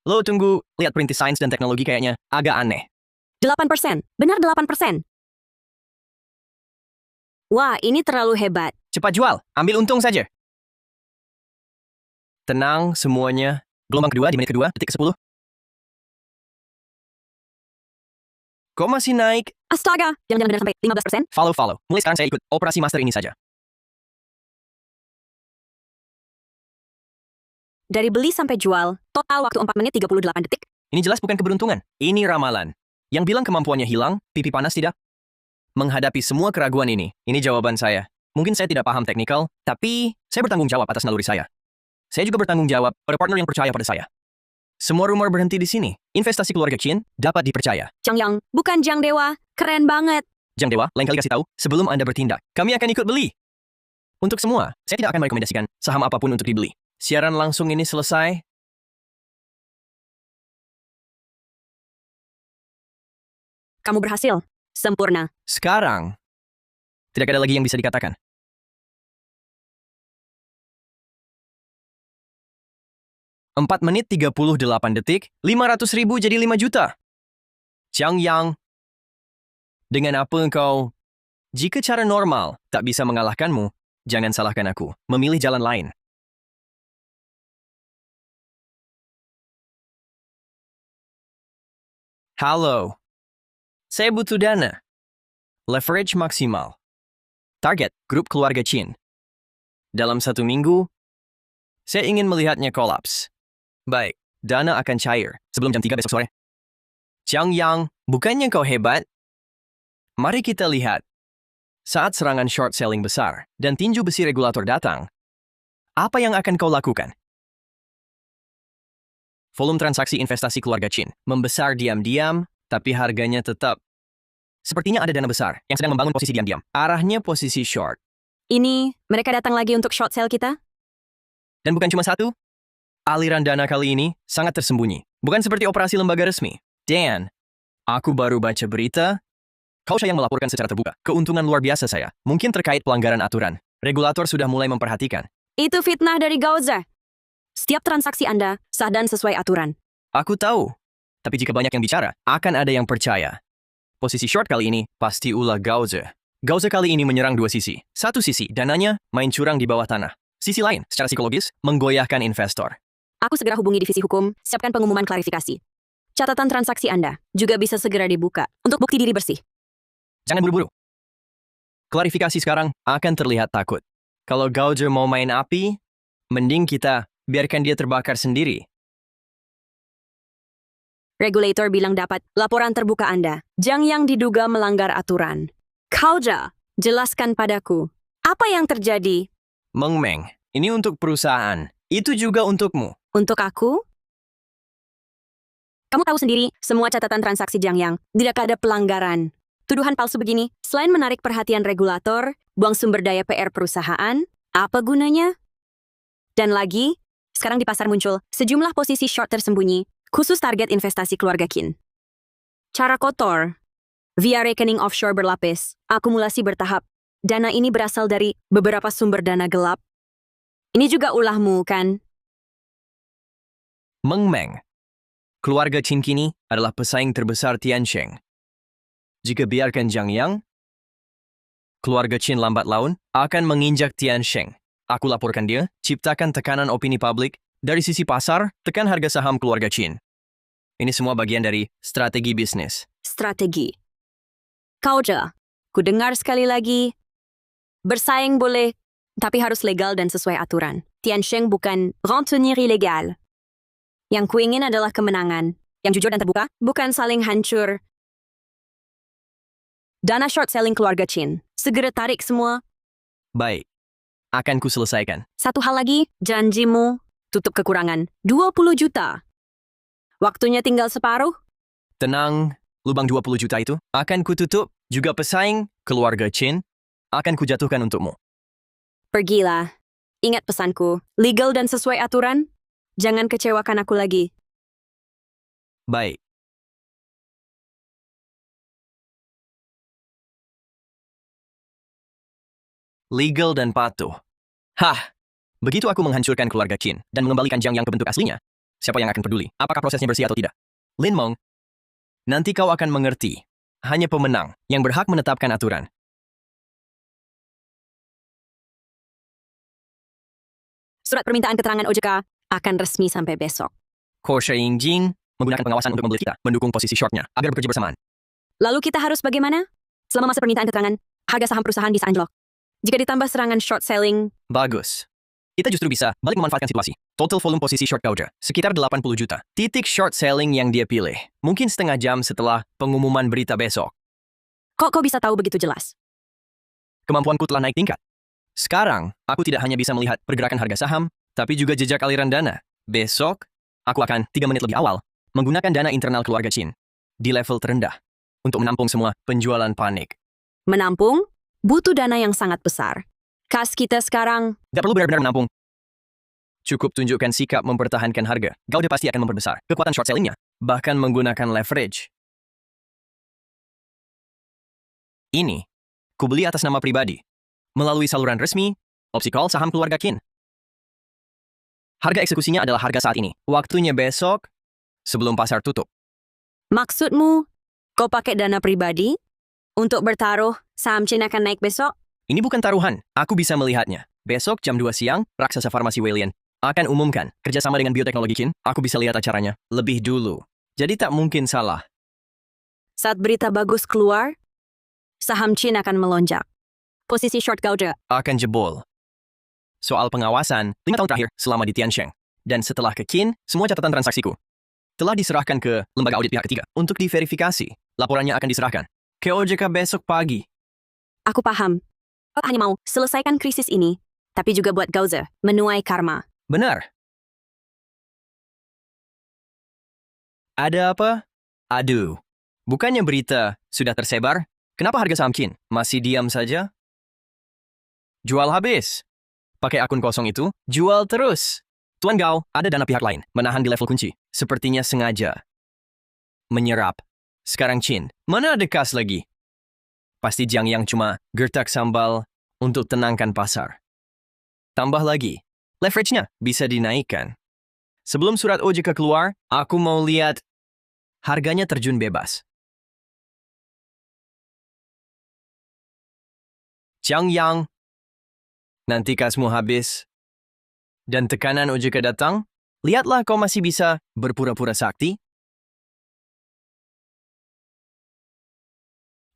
Lo tunggu, lihat perintis sains dan teknologi kayaknya agak aneh. 8%. Benar 8%. Wah, ini terlalu hebat. Cepat jual, ambil untung saja. Tenang semuanya. Gelombang kedua di menit kedua, detik ke-10. Kok masih naik? Astaga, jangan benar sampai 15%. Follow. Mulai sekarang saya ikut operasi master ini saja. Dari beli sampai jual, total waktu 4 menit 38 detik. Ini jelas bukan keberuntungan. Ini ramalan. Yang bilang kemampuannya hilang, pipi panas tidak? Menghadapi semua keraguan ini jawaban saya. Mungkin saya tidak paham teknikal, tapi saya bertanggung jawab atas naluri saya. Saya juga bertanggung jawab pada partner yang percaya pada saya. Semua rumor berhenti di sini. Investasi keluarga Chin dapat dipercaya. Jiang Yang, bukan Jiang Dewa. Keren banget. Jiang Dewa, lain kali kasih tahu sebelum Anda bertindak. Kami akan ikut beli. Untuk semua, saya tidak akan merekomendasikan saham apapun untuk dibeli. Siaran langsung ini selesai. Kamu berhasil. Sempurna. Sekarang, tidak ada lagi yang bisa dikatakan. Empat menit 38 detik, 500.000 jadi 5 juta. Jiang Yang, dengan apa engkau? Jika cara normal tak bisa mengalahkanmu, jangan salahkan aku. Memilih jalan lain. Halo. Saya butuh dana. Leverage maksimal. Target, grup keluarga Chin. Dalam 1 minggu, saya ingin melihatnya kolaps. Baik, dana akan cair sebelum jam 3 besok sore. Jiang Yang, bukannya kau hebat? Mari kita lihat. Saat serangan short selling besar dan tinju besi regulator datang, apa yang akan kau lakukan? Volume transaksi investasi keluarga Chin membesar diam-diam, tapi harganya tetap. Sepertinya ada dana besar yang sedang membangun posisi diam-diam. Arahnya posisi short. Ini, mereka datang lagi untuk short sale kita? Dan bukan cuma satu. Aliran dana kali ini sangat tersembunyi. Bukan seperti operasi lembaga resmi. Dan, aku baru baca berita. Kau yang melaporkan secara terbuka. Keuntungan luar biasa saya. Mungkin terkait pelanggaran aturan. Regulator sudah mulai memperhatikan. Itu fitnah dari Gauze. Setiap transaksi Anda sah dan sesuai aturan. Aku tahu. Tapi jika banyak yang bicara, akan ada yang percaya. Posisi short kali ini pasti ulah Gauze. Gauze kali ini menyerang 2 sisi. Satu sisi, dananya main curang di bawah tanah. Sisi lain, secara psikologis, menggoyahkan investor. Aku segera hubungi divisi hukum, siapkan pengumuman klarifikasi. Catatan transaksi Anda juga bisa segera dibuka untuk bukti diri bersih. Jangan buru-buru. Klarifikasi sekarang akan terlihat takut. Kalau Gauze mau main api, mending kita biarkan dia terbakar sendiri. Regulator bilang dapat laporan terbuka Anda. Jiang Yang diduga melanggar aturan. Gauze, jelaskan padaku. Apa yang terjadi? Meng Meng, ini untuk perusahaan. Itu juga untukmu. Untuk aku? Kamu tahu sendiri, semua catatan transaksi Jiang Yang tidak ada pelanggaran. Tuduhan palsu begini, selain menarik perhatian regulator, buang sumber daya PR perusahaan, apa gunanya? Dan lagi, sekarang di pasar muncul sejumlah posisi short tersembunyi, khusus target investasi keluarga Qin. Cara kotor, via rekening offshore berlapis, akumulasi bertahap. Dana ini berasal dari beberapa sumber dana gelap. Ini juga ulahmu, kan? Meng Meng, keluarga Qin kini adalah pesaing terbesar Tiansheng. Jika biarkan Jiang Yang, keluarga Qin lambat laun akan menginjak Tiansheng. Aku laporkan dia, ciptakan tekanan opini publik, dari sisi pasar, tekan harga saham keluarga Qin. Ini semua bagian dari strategi bisnis. Strategi. Gauze, ku dengar sekali lagi. Bersaing boleh, tapi harus legal dan sesuai aturan. Tiansheng bukan rentenir ilegal. Yang kuingin adalah kemenangan, yang jujur dan terbuka, bukan saling hancur. Dana short selling keluarga Qin. Segera tarik semua. Baik, akan ku selesaikan. Satu hal lagi, janjimu, tutup kekurangan 20 juta. Waktunya tinggal separuh. Tenang, lubang 20 juta itu akan ku tutup, juga pesaing keluarga Qin akan ku jatuhkan untukmu. Pergilah. Ingat pesanku, legal dan sesuai aturan. Jangan kecewakan aku lagi. Baik. Legal dan patuh. Hah, begitu aku menghancurkan keluarga Qin dan mengembalikan Jiang Yang ke bentuk aslinya, siapa yang akan peduli? Apakah prosesnya bersih atau tidak? Lin Meng, nanti kau akan mengerti. Hanya pemenang yang berhak menetapkan aturan. Surat permintaan keterangan OJK akan resmi sampai besok. Ko Jing menggunakan pengawasan untuk membeli kita, mendukung posisi shortnya, agar bekerja bersamaan. Lalu kita harus bagaimana? Selama masa permintaan keterangan, harga saham perusahaan bisa anjlok. Jika ditambah serangan short selling, Bagus. Kita justru bisa balik memanfaatkan situasi. Total volume posisi short Gauja, sekitar 80 juta. Titik short selling yang dia pilih, mungkin setengah jam setelah pengumuman berita besok. kok kau bisa tahu begitu jelas? Kemampuanku telah naik tingkat. Sekarang, aku tidak hanya bisa melihat pergerakan harga saham, tapi juga jejak aliran dana. Besok, aku akan 3 menit lebih awal menggunakan dana internal keluarga Chin di level terendah untuk menampung semua penjualan panik. Menampung? Butuh dana yang sangat besar. Kas kita sekarang, Gak perlu benar-benar menampung. Cukup tunjukkan sikap mempertahankan harga. Gauda pasti akan memperbesar kekuatan short sellingnya, bahkan menggunakan leverage. Ini, kubeli atas nama pribadi, melalui saluran resmi, opsi call saham keluarga Kin. Harga eksekusinya adalah harga saat ini. Waktunya besok, sebelum pasar tutup. maksudmu, kau pakai dana pribadi? Untuk bertaruh, saham Cina akan naik besok? Ini bukan taruhan, aku bisa melihatnya. Besok jam 2 siang, raksasa farmasi Walian akan umumkan kerjasama dengan bioteknologi Kin. Aku bisa lihat acaranya lebih dulu. Jadi tak mungkin salah. Saat berita bagus keluar, saham Cina akan melonjak. Posisi short Gauja, Akan jebol. Soal pengawasan, 5 tahun terakhir selama di Tiansheng. Dan setelah ke Kin, semua catatan transaksiku telah diserahkan ke lembaga audit pihak ketiga untuk diverifikasi. Laporannya akan diserahkan ke OJK besok pagi. aku paham. Kau hanya mau selesaikan krisis ini, tapi juga buat Gauza menuai karma. Benar. Ada apa? Aduh. Bukannya berita sudah tersebar? Kenapa harga saham Kin masih diam saja? Jual habis. Pakai akun kosong itu, jual terus. Tuan Gao, ada dana pihak lain menahan di level kunci. Sepertinya sengaja. Menyerap. Sekarang Chin, mana ada kas lagi? Pasti Jiang Yang cuma gertak sambal untuk tenangkan pasar. Tambah lagi, leverage-nya bisa dinaikkan. Sebelum surat OJK keluar, aku mau lihat harganya terjun bebas. Jiang Yang, nanti kasmu habis dan tekanan OJK datang, lihatlah kau masih bisa berpura-pura sakti.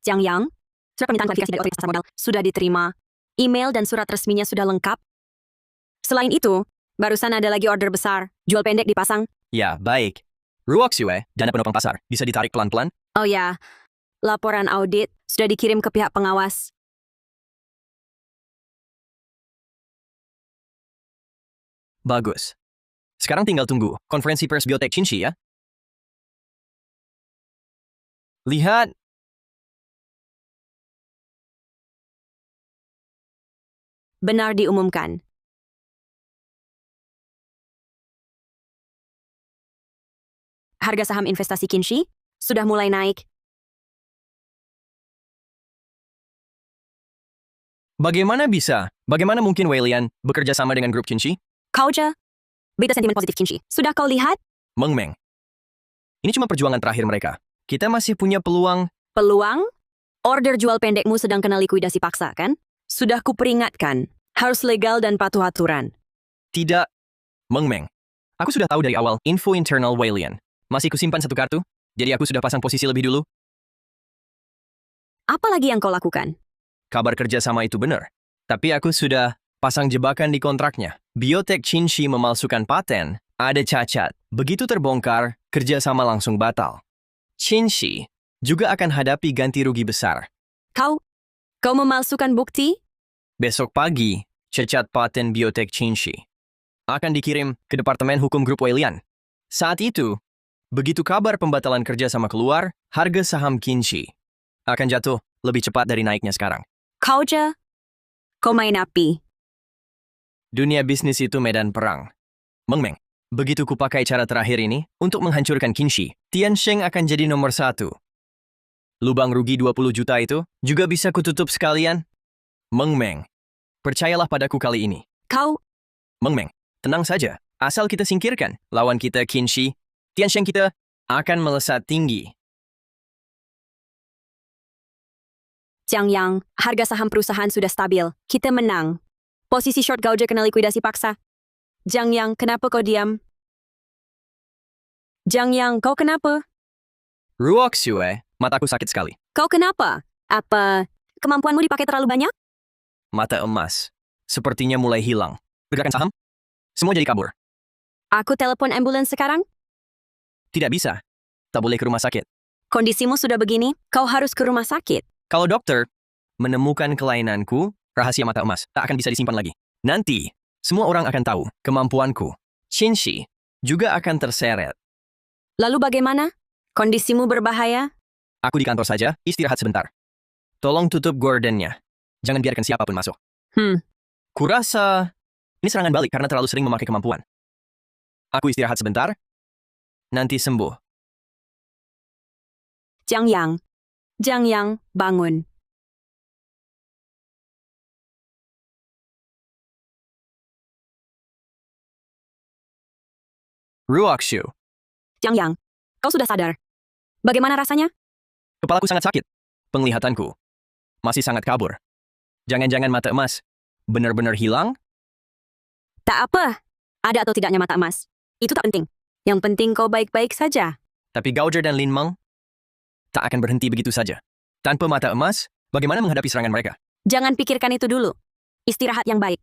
Jiang Yang, surat permintaan klarifikasi dari otoritas pasar modal sudah diterima. Email dan surat resminya sudah lengkap. Selain itu, barusan ada lagi order besar, jual pendek dipasang. Ya, baik. Ruoxue, dana penopang pasar, bisa ditarik pelan-pelan? Oh ya, laporan audit sudah dikirim ke pihak pengawas. Bagus. Sekarang tinggal tunggu konferensi pers Biotek Chinshi ya. Lihat. Benar diumumkan. Harga saham investasi Kinshi sudah mulai naik. Bagaimana bisa? Bagaimana mungkin Walian bekerja sama dengan grup Chinshi? Kauja, berita sentimen positif Kinshi. Sudah kau lihat? Meng Meng. Ini cuma perjuangan terakhir mereka. Kita masih punya peluang. Peluang? Order jual pendekmu sedang kena likuidasi paksa, kan? Sudah kuperingatkan. Harus legal dan patuh aturan. Tidak. Meng Meng. Aku sudah tahu dari awal info internal Walian. Masih kusimpan satu kartu, jadi aku sudah pasang posisi lebih dulu. Apa lagi yang kau lakukan? Kabar kerja sama itu benar. Tapi aku sudah pasang jebakan di kontraknya. Biotek Chinshi memalsukan paten, ada cacat. Begitu terbongkar, kerjasama langsung batal. Chinshi juga akan hadapi ganti rugi besar. Kau memalsukan bukti? Besok pagi, cacat paten Biotek Chinshi akan dikirim ke Departemen Hukum Grup Walian. Saat itu, begitu kabar pembatalan kerjasama keluar, harga saham Kinshi akan jatuh lebih cepat dari naiknya sekarang. Kauja, kau main api. Dunia bisnis itu medan perang. Meng Meng, begitu kupakai cara terakhir ini untuk menghancurkan Kinshi, Tiansheng akan jadi nomor 1. Lubang rugi 20 juta itu juga bisa kututup sekalian. Meng Meng, percayalah padaku kali ini. Kau, Meng Meng, tenang saja. Asal kita singkirkan lawan kita Kinshi, Tiansheng kita akan melesat tinggi. Jiang Yang, harga saham perusahaan sudah stabil. Kita menang. Posisi short Gauja kena likuidasi paksa. Jiang Yang, kenapa kau diam? Jiang Yang, kau kenapa? Ruoxue, mataku sakit sekali. Kau kenapa? Apa kemampuanmu dipakai terlalu banyak? Mata emas. Sepertinya mulai hilang. Pergerakan saham? Semua jadi kabur. Aku telepon ambulans sekarang? Tidak bisa. Tak boleh ke rumah sakit. Kondisimu sudah begini, kau harus ke rumah sakit. Kalau dokter menemukan kelainanku, rahasia mata emas tak akan bisa disimpan lagi. Nanti, semua orang akan tahu kemampuanku. Qinshi juga akan terseret. Lalu bagaimana? Kondisimu berbahaya? Aku di kantor saja, istirahat sebentar. Tolong tutup gordennya. Jangan biarkan siapapun masuk. Kurasa ini serangan balik karena terlalu sering memakai kemampuan. Aku istirahat sebentar, nanti sembuh. Jiang Yang, bangun. Ruoxu, Jiang Yang, kau sudah sadar. Bagaimana rasanya? kepalaku sangat sakit. Penglihatanku masih sangat kabur. Jangan-jangan mata emas benar-benar hilang? Tak apa. Ada atau tidaknya mata emas. Itu tak penting. Yang penting kau baik-baik saja. Tapi Gauger dan Lin Meng tak akan berhenti begitu saja. Tanpa mata emas, bagaimana menghadapi serangan mereka? Jangan pikirkan itu dulu. Istirahat yang baik.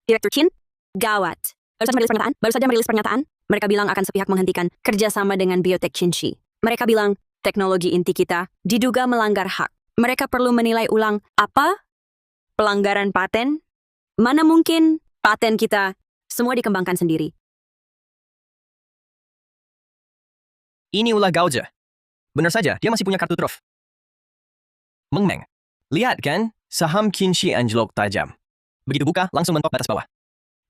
Direktur Qin, gawat. Baru saja merilis pernyataan. Mereka bilang akan sepihak menghentikan kerjasama dengan Biotech Qinshi. Mereka bilang, teknologi inti kita diduga melanggar hak. Mereka perlu menilai ulang apa? Pelanggaran paten? Mana mungkin paten kita semua dikembangkan sendiri. Ini ulah Gauger. Benar saja, dia masih punya kartu truf. Meng Meng, lihat kan? Saham Qinshi anjlok tajam. Begitu buka, langsung mentok batas bawah.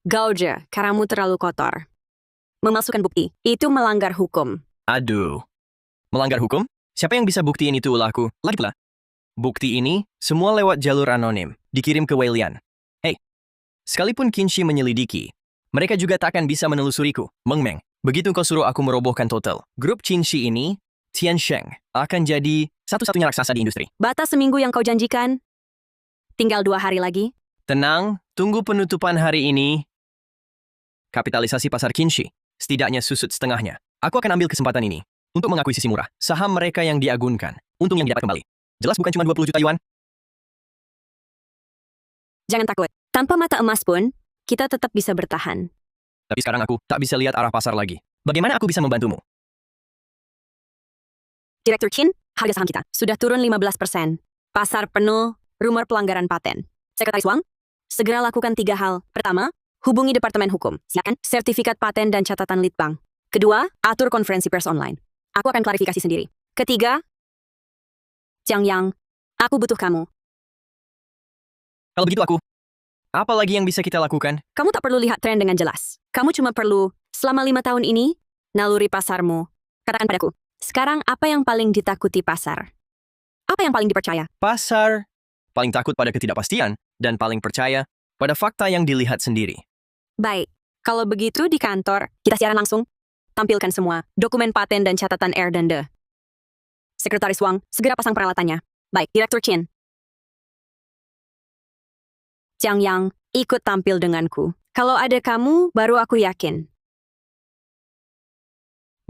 Gauger, karamu terlalu kotor. Memalsukan bukti, itu melanggar hukum. Aduh. Melanggar hukum? Siapa yang bisa buktiin itu ulahku? Lagi pula. Bukti ini, semua lewat jalur anonim. Dikirim ke Wei Lian. Hei, sekalipun Qinshi menyelidiki, mereka juga tak akan bisa menelusuriku. Meng Meng, begitu kau suruh aku merobohkan total. Grup Qinshi ini, Tiansheng, akan jadi satu-satunya raksasa di industri. Batas seminggu yang kau janjikan, tinggal 2 hari lagi. Tenang, tunggu penutupan hari ini. Kapitalisasi pasar Qinshi, setidaknya susut setengahnya. Aku akan ambil kesempatan ini untuk mengakuisisi murah saham mereka yang diagunkan. Untung yang didapat kembali. Jelas bukan cuma 20 juta yuan. Jangan takut. Tanpa mata emas pun, kita tetap bisa bertahan. Tapi sekarang aku tak bisa lihat arah pasar lagi. Bagaimana aku bisa membantumu? Direktur Qin, harga saham kita sudah turun 15%. Pasar penuh, rumor pelanggaran paten. Sekretaris Wang, segera lakukan 3 hal. Pertama, hubungi Departemen Hukum. Silakan sertifikat paten dan catatan litbang. Kedua, atur konferensi pers online. Aku akan klarifikasi sendiri. Ketiga, Jiang Yang, aku butuh kamu. Kalau begitu aku, apa lagi yang bisa kita lakukan? Kamu tak perlu lihat tren dengan jelas. Kamu cuma perlu, selama 5 tahun ini, naluri pasarmu. Katakan padaku, sekarang apa yang paling ditakuti pasar? Apa yang paling dipercaya? Pasar paling takut pada ketidakpastian dan paling percaya pada fakta yang dilihat sendiri. Baik, kalau begitu di kantor, kita siaran langsung. Tampilkan semua, dokumen paten dan catatan Erdende. Sekretaris Wang, segera pasang peralatannya. Baik, Direktur Qin. Jiang Yang, ikut tampil denganku. Kalau ada kamu, baru aku yakin.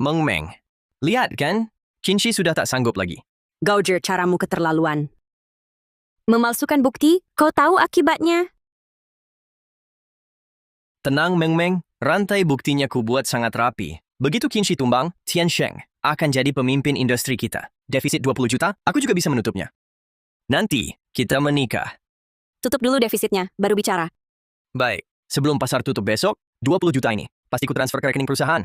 Meng Meng, lihat kan? Qinshi sudah tak sanggup lagi. Gauger, caramu keterlaluan. Memalsukan bukti, kau tahu akibatnya? Tenang Meng Meng, rantai buktinya kubuat sangat rapi. Begitu Qinshi tumbang, Tiansheng akan jadi pemimpin industri kita. Defisit 20 juta, aku juga bisa menutupnya. Nanti, kita menikah. Tutup dulu defisitnya, baru bicara. Baik, sebelum pasar tutup besok, 20 juta ini pasti ku transfer ke rekening perusahaan.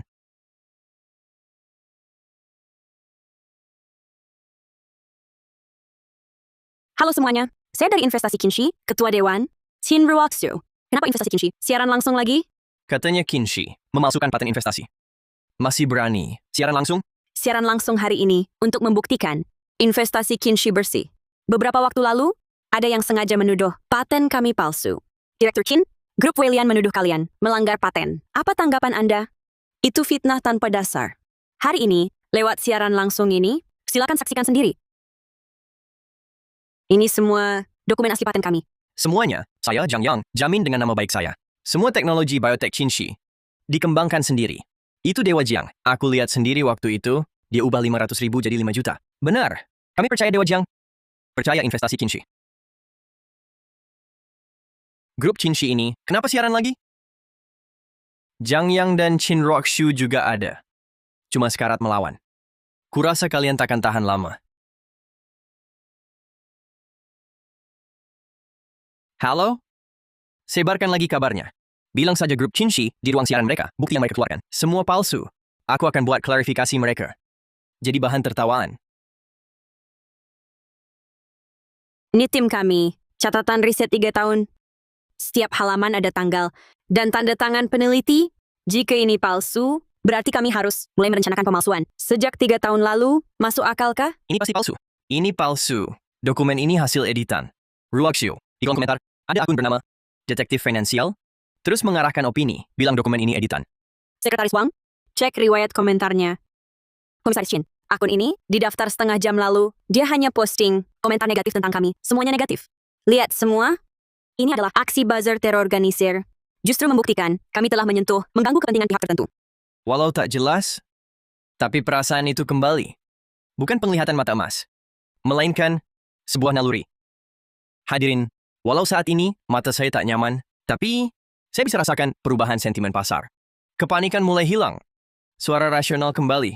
Halo semuanya, saya dari Investasi Qinshi, Ketua Dewan, Qin Ruoxu. Kenapa Investasi Qinshi? Siaran langsung lagi? Katanya Qinshi memalsukan paten investasi. Masih berani siaran langsung? Siaran langsung hari ini untuk membuktikan investasi Qinshi bersih. Beberapa waktu lalu, ada yang sengaja menuduh paten kami palsu. Direktur Qin, grup Wei Lian menuduh kalian melanggar paten. Apa tanggapan Anda? Itu fitnah tanpa dasar. Hari ini, lewat siaran langsung ini, silakan saksikan sendiri. Ini semua dokumen asli paten kami. Semuanya, saya Zhang Yang, jamin dengan nama baik saya. Semua teknologi biotek Qinshi dikembangkan sendiri. Itu Dewa Jiang. Aku lihat sendiri waktu itu, dia ubah 500.000 jadi 5 juta. Benar. Kami percaya Dewa Jiang. Percaya investasi Qinshi. Grup Qinshi ini, kenapa siaran lagi? Zhang Yang dan Qin Rockshu juga ada. Cuma sekarat melawan. Kurasa kalian takkan tahan lama. Halo? Sebarkan lagi kabarnya. Bilang saja grup Qinshi di ruang siaran mereka, bukti yang mereka keluarkan. Semua palsu. Aku akan buat klarifikasi mereka. Jadi bahan tertawaan. Ini tim kami. Catatan riset 3 tahun. Setiap halaman ada tanggal dan tanda tangan peneliti. Jika ini palsu, berarti kami harus mulai merencanakan pemalsuan. Sejak 3 tahun lalu, masuk akalkah? Ini pasti palsu. Ini palsu. Dokumen ini hasil editan. Ruakshu. Di kolom komentar, ada akun bernama Detektif Finansial. Terus mengarahkan opini, bilang dokumen ini editan. Sekretaris Wang, cek riwayat komentarnya. Komisaris Chin, akun ini didaftar setengah jam lalu. Dia hanya posting komentar negatif tentang kami. Semuanya negatif. Lihat semua. Ini adalah aksi buzzer terorganisir. Justru membuktikan kami telah mengganggu kepentingan pihak tertentu. Walau tak jelas, tapi perasaan itu kembali. Bukan penglihatan mata emas, melainkan sebuah naluri. Hadirin, walau saat ini mata saya tak nyaman, tapi saya bisa rasakan perubahan sentimen pasar. Kepanikan mulai hilang. Suara rasional kembali.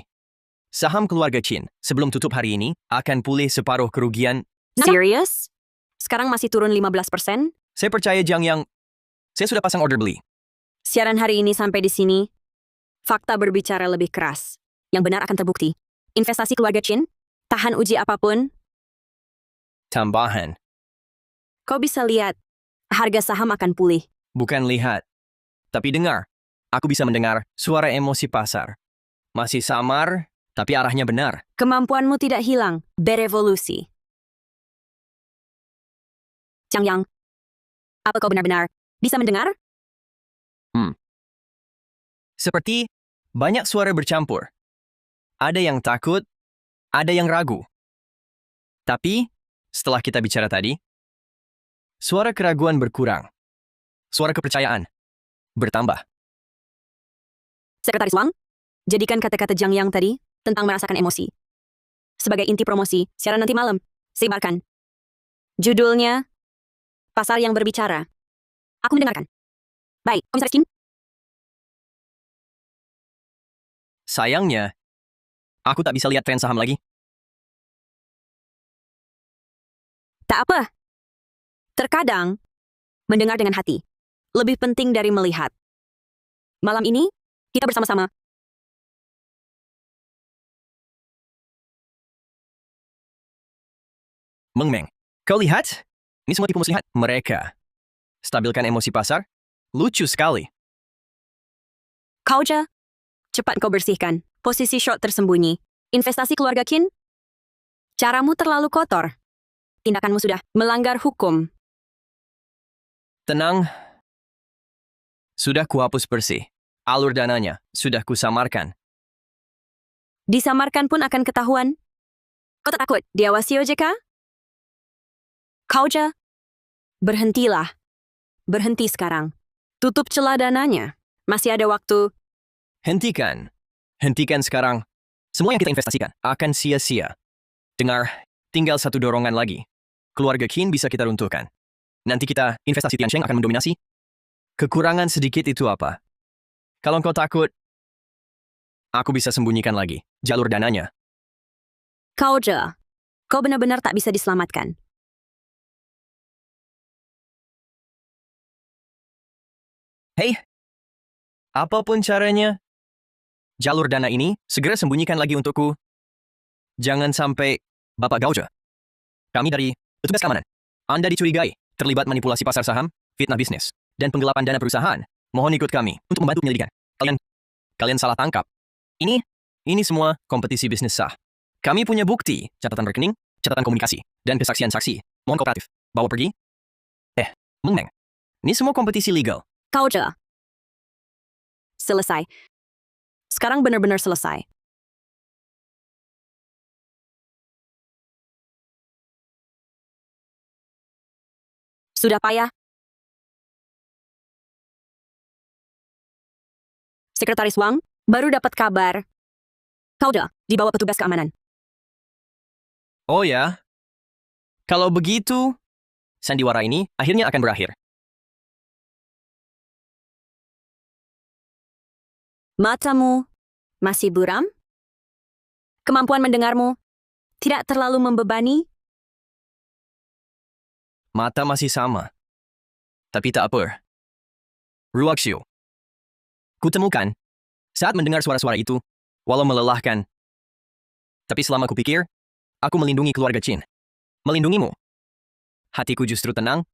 Saham keluarga Qin sebelum tutup hari ini akan pulih separuh kerugian. Serius? Sekarang masih turun 15%? Saya percaya Zhang Yang. Saya sudah pasang order beli. Siaran hari ini sampai di sini. Fakta berbicara lebih keras. Yang benar akan terbukti. Investasi keluarga Qin, tahan uji apapun. Tambahan. Kau bisa lihat, harga saham akan pulih. Bukan lihat, tapi dengar. Aku bisa mendengar suara emosi pasar. Masih samar, tapi arahnya benar. Kemampuanmu tidak hilang, berevolusi. Zhang Yang, apa kau benar-benar bisa mendengar? Seperti banyak suara bercampur. Ada yang takut, ada yang ragu. Tapi, setelah kita bicara tadi, suara keraguan berkurang. Suara kepercayaan bertambah. Sekretaris Wang, jadikan kata-kata Zhang Yang tadi tentang merasakan emosi. Sebagai inti promosi, siaran nanti malam. Sebarkan. Judulnya, Pasar yang Berbicara. Aku mendengarkan. Baik, Komisaris Qin. Sayangnya, aku tak bisa lihat tren saham lagi. Tak apa. Terkadang, mendengar dengan hati lebih penting dari melihat. Malam ini, kita bersama-sama. Meng Meng, kau lihat? Ini semua tipu muslihat mereka. Stabilkan emosi pasar? Lucu sekali. Kauja, cepat kau bersihkan posisi short tersembunyi. Investasi keluarga Qin? Caramu terlalu kotor. Tindakanmu sudah melanggar hukum. Tenang. Sudah kuhapus bersih. Alur dananya sudah kusamarkan. Disamarkan pun akan ketahuan. Kau tak takut diawasi OJK? Kauja, berhentilah. Berhenti sekarang. Tutup celah dananya. Masih ada waktu. Hentikan. Hentikan sekarang. Semua yang kita investasikan akan sia-sia. Dengar, tinggal satu dorongan lagi. Keluarga Qin bisa kita runtuhkan. Nanti kita investasi Tiansheng akan mendominasi. Kekurangan sedikit itu apa? Kalau kau takut, aku bisa sembunyikan lagi jalur dananya. Kauja, kau benar-benar tak bisa diselamatkan. Hei, apapun caranya, jalur dana ini segera sembunyikan lagi untukku. Jangan sampai Bapak Gauja. Kami dari petugas keamanan. Anda dicurigai terlibat manipulasi pasar saham, fitnah bisnis, dan penggelapan dana perusahaan. Mohon ikut kami untuk membantu penyelidikan. Kalian salah tangkap. Ini semua kompetisi bisnis sah. Kami punya bukti, catatan rekening, catatan komunikasi, dan kesaksian saksi. Mohon kooperatif. Bawa pergi. Meng Meng. Ini semua kompetisi legal. Kauja. Selesai. Sekarang benar-benar selesai. Sudah payah. Sekretaris Wang baru dapat kabar. Kau udah dibawa petugas keamanan. Oh ya? Kalau begitu, sandiwara ini akhirnya akan berakhir. Matamu masih buram? Kemampuan mendengarmu tidak terlalu membebani? Mata masih sama. Tapi tak apa. Ruakshu. Kutemukan, saat mendengar suara-suara itu, walau melelahkan. Tapi selama kupikir, aku melindungi keluarga Chin. Melindungimu. Hatiku justru tenang.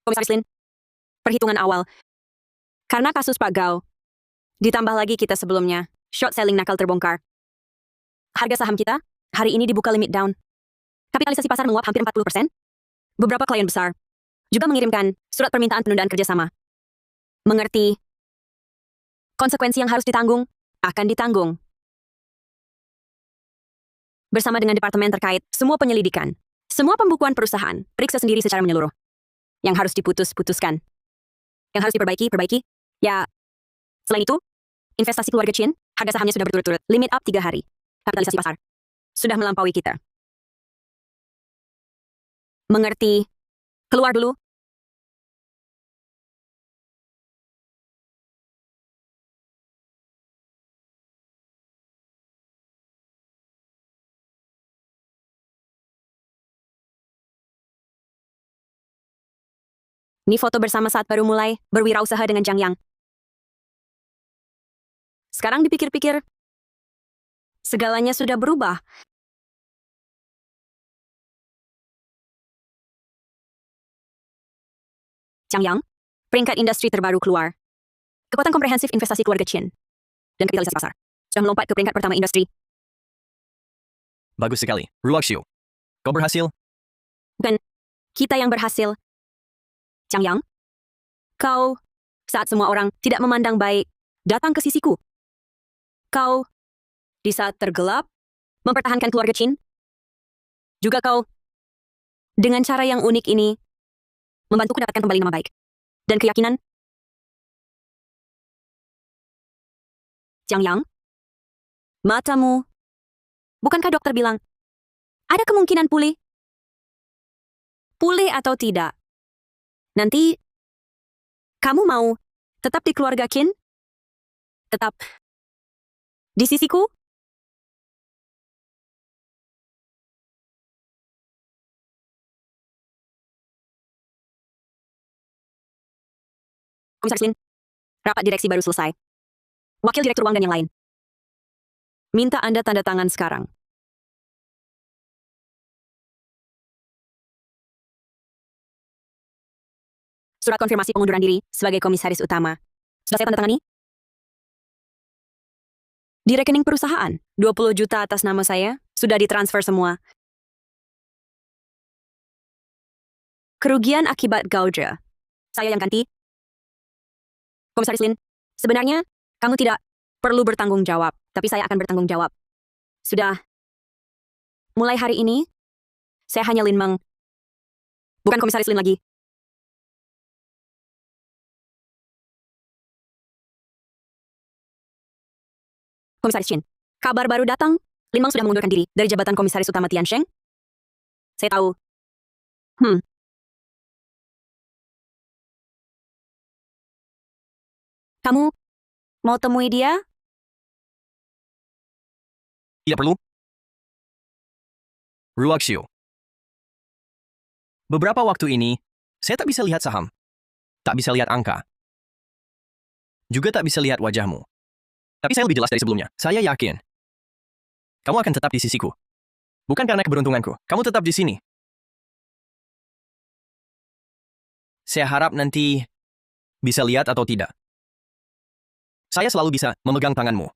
Komisaris Lin, perhitungan awal. Karena kasus Pak Gao, ditambah lagi kita sebelumnya, short selling nakal terbongkar. Harga saham kita hari ini dibuka limit down. Kapitalisasi pasar menguap hampir 40%. Beberapa klien besar juga mengirimkan surat permintaan penundaan kerjasama. Mengerti? Konsekuensi yang harus ditanggung akan ditanggung. Bersama dengan departemen terkait, semua penyelidikan, semua pembukuan perusahaan, periksa sendiri secara menyeluruh. Yang harus diputuskan. Yang harus perbaiki. Ya, selain itu, investasi keluarga Chin, harga sahamnya sudah berturut-turut, limit up 3 hari. Kapitalisasi pasar sudah melampaui kita. Mengerti? Keluar dulu. Ini foto bersama saat baru mulai berwirausaha dengan Zhang Yang. Sekarang dipikir-pikir, segalanya sudah berubah. Zhang Yang, peringkat industri terbaru keluar. Kekuatan komprehensif investasi keluarga Chin dan kapitalisasi pasar sudah melompat ke peringkat pertama industri. Bagus sekali. Ruakshu. Kau berhasil? Bukan kita yang berhasil. Zhang Yang, kau, saat semua orang tidak memandang baik, datang ke sisiku. Kau, di saat tergelap, mempertahankan keluarga Chin. Juga kau, dengan cara yang unik ini, membantuku dapatkan kembali nama baik. Dan keyakinan. Zhang Yang, matamu, bukankah dokter bilang, ada kemungkinan pulih? Pulih atau tidak? Nanti, kamu mau tetap di keluarga Qin? Tetap di sisiku? Komisaris Lin, rapat direksi baru selesai. Wakil direktur Wang dan yang lain. Minta Anda tanda tangan sekarang. Surat konfirmasi pengunduran diri sebagai komisaris utama. Sudah saya tanda tangani? Di rekening perusahaan, 20 juta atas nama saya, sudah ditransfer semua. Kerugian akibat gauge, saya yang ganti. Komisaris Lin, sebenarnya kamu tidak perlu bertanggung jawab, tapi saya akan bertanggung jawab. Sudah. Mulai hari ini, saya hanya Lin Meng. Bukan komisaris Lin lagi. Komisaris Chin, kabar baru datang. Lin Meng sudah mengundurkan diri dari jabatan komisaris utama Tiansheng. Saya tahu. Kamu mau temui dia? Tidak perlu. Ruakshu. Beberapa waktu ini, saya tak bisa lihat saham. Tak bisa lihat angka. Juga tak bisa lihat wajahmu. Tapi saya lebih jelas dari sebelumnya. Saya yakin. Kamu akan tetap di sisiku. Bukan karena keberuntunganku. Kamu tetap di sini. Saya harap nanti bisa lihat atau tidak. Saya selalu bisa memegang tanganmu.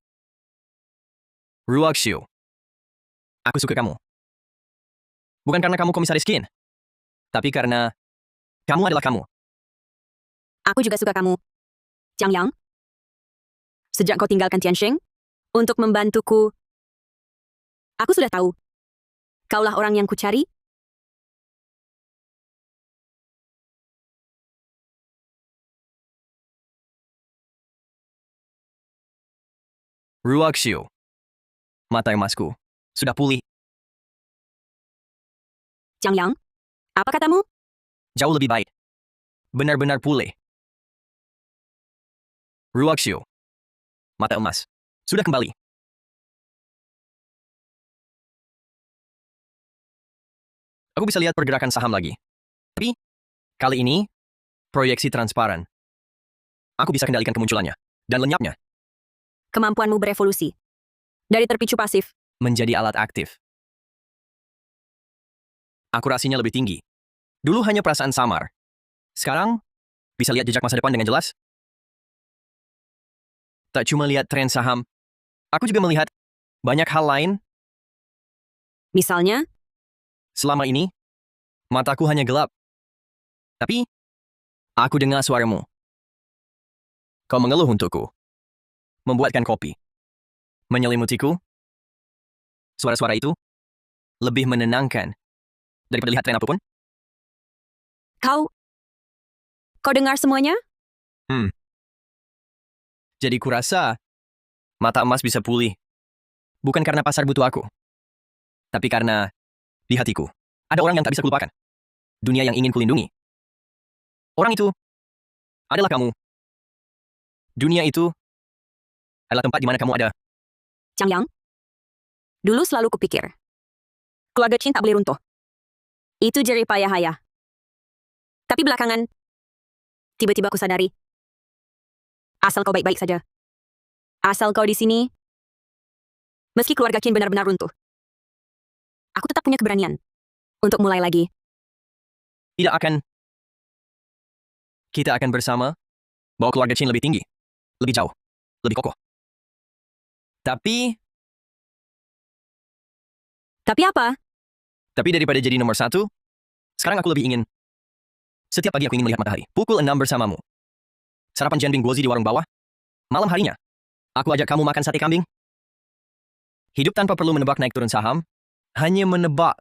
Ruakshu. Aku suka kamu. Bukan karena kamu komisaris Qin. Tapi karena kamu adalah kamu. Aku juga suka kamu. Jiang Yang, sejak kau tinggalkan Tiansheng, untuk membantuku, aku sudah tahu. Kaulah orang yang kucari. Ruaxiu. Mata emasku. Sudah pulih. Jiang Yang, apa katamu? Jauh lebih baik. Benar-benar pulih. Ruaxiu. Mata emas. Sudah kembali. Aku bisa lihat pergerakan saham lagi. Tapi, kali ini, proyeksi transparan. Aku bisa kendalikan kemunculannya. Dan lenyapnya. Kemampuanmu berevolusi. Dari terpicu pasif. Menjadi alat aktif. Akurasinya lebih tinggi. Dulu hanya perasaan samar. Sekarang, bisa lihat jejak masa depan dengan jelas. Tak cuma lihat tren saham, aku juga melihat banyak hal lain. Misalnya, Selama ini, mataku hanya gelap. Tapi, aku dengar suaramu. Kau mengeluh untukku. Membuatkan kopi. Menyelimutiku. Suara-suara itu lebih menenangkan daripada lihat tren apapun. kau dengar semuanya? Jadi kurasa, mata emas bisa pulih. Bukan karena pasar butuh aku. Tapi karena, di hatiku, ada orang yang tak bisa kulupakan. Dunia yang ingin kulindungi. Orang itu adalah kamu. Dunia itu adalah tempat di mana kamu ada. Jiang Yang, dulu selalu kupikir, keluarga Qin tak boleh runtuh. Itu jerih payah ayah. Tapi belakangan, tiba-tiba aku sadari, asal kau baik-baik saja. Asal kau di sini, meski keluarga Qin benar-benar runtuh, aku tetap punya keberanian untuk mulai lagi. Tidak akan. Kita akan bersama bawa keluarga Qin lebih tinggi, lebih jauh, lebih kokoh. Tapi apa? Tapi daripada jadi nomor 1, sekarang aku lebih ingin. Setiap pagi aku ingin melihat matahari. Pukul 6 bersamamu. Sarapan Jianbing Guozi di warung bawah. Malam harinya, aku ajak kamu makan sate kambing. Hidup tanpa perlu menebak naik turun saham. Hanya menebak.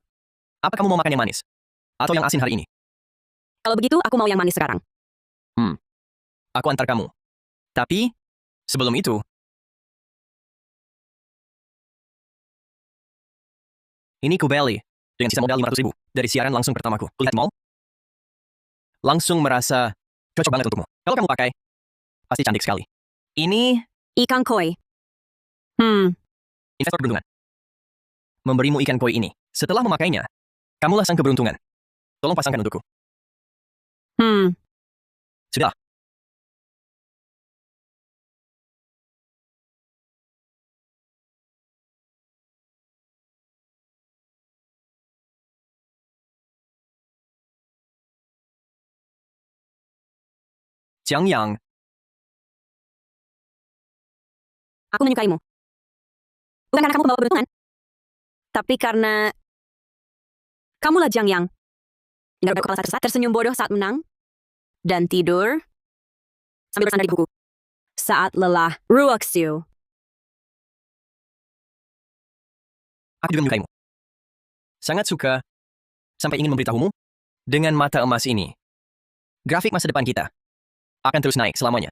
Apa kamu mau makan yang manis? Atau yang asin hari ini? Kalau begitu, aku mau yang manis sekarang. Aku antar kamu. Tapi, sebelum itu, ini kubeli dengan sisa modal 500.000 dari siaran langsung pertamaku. Kulihat mall. Langsung merasa cocok banget untukmu. Kalau kamu pakai, pasti cantik sekali. Ini Ikan koi. investor beruntungan. Memberimu ikan koi ini. Setelah memakainya, kamulah sang keberuntungan. Tolong pasangkan untukku. Sudah. Jiang Yang, Aku menyukaimu. Bukan karena kamu pembawa keberuntungan, tapi karena kamulah Jiang Yang. Tinggal berkepala satu saat, tersenyum bodoh saat menang, dan tidur sambil bersandar di buku. Saat lelah, Ruaxiu. aku juga menyukaimu. Sangat suka, sampai ingin memberitahumu, dengan mata emas ini. Grafik masa depan kita akan terus naik selamanya.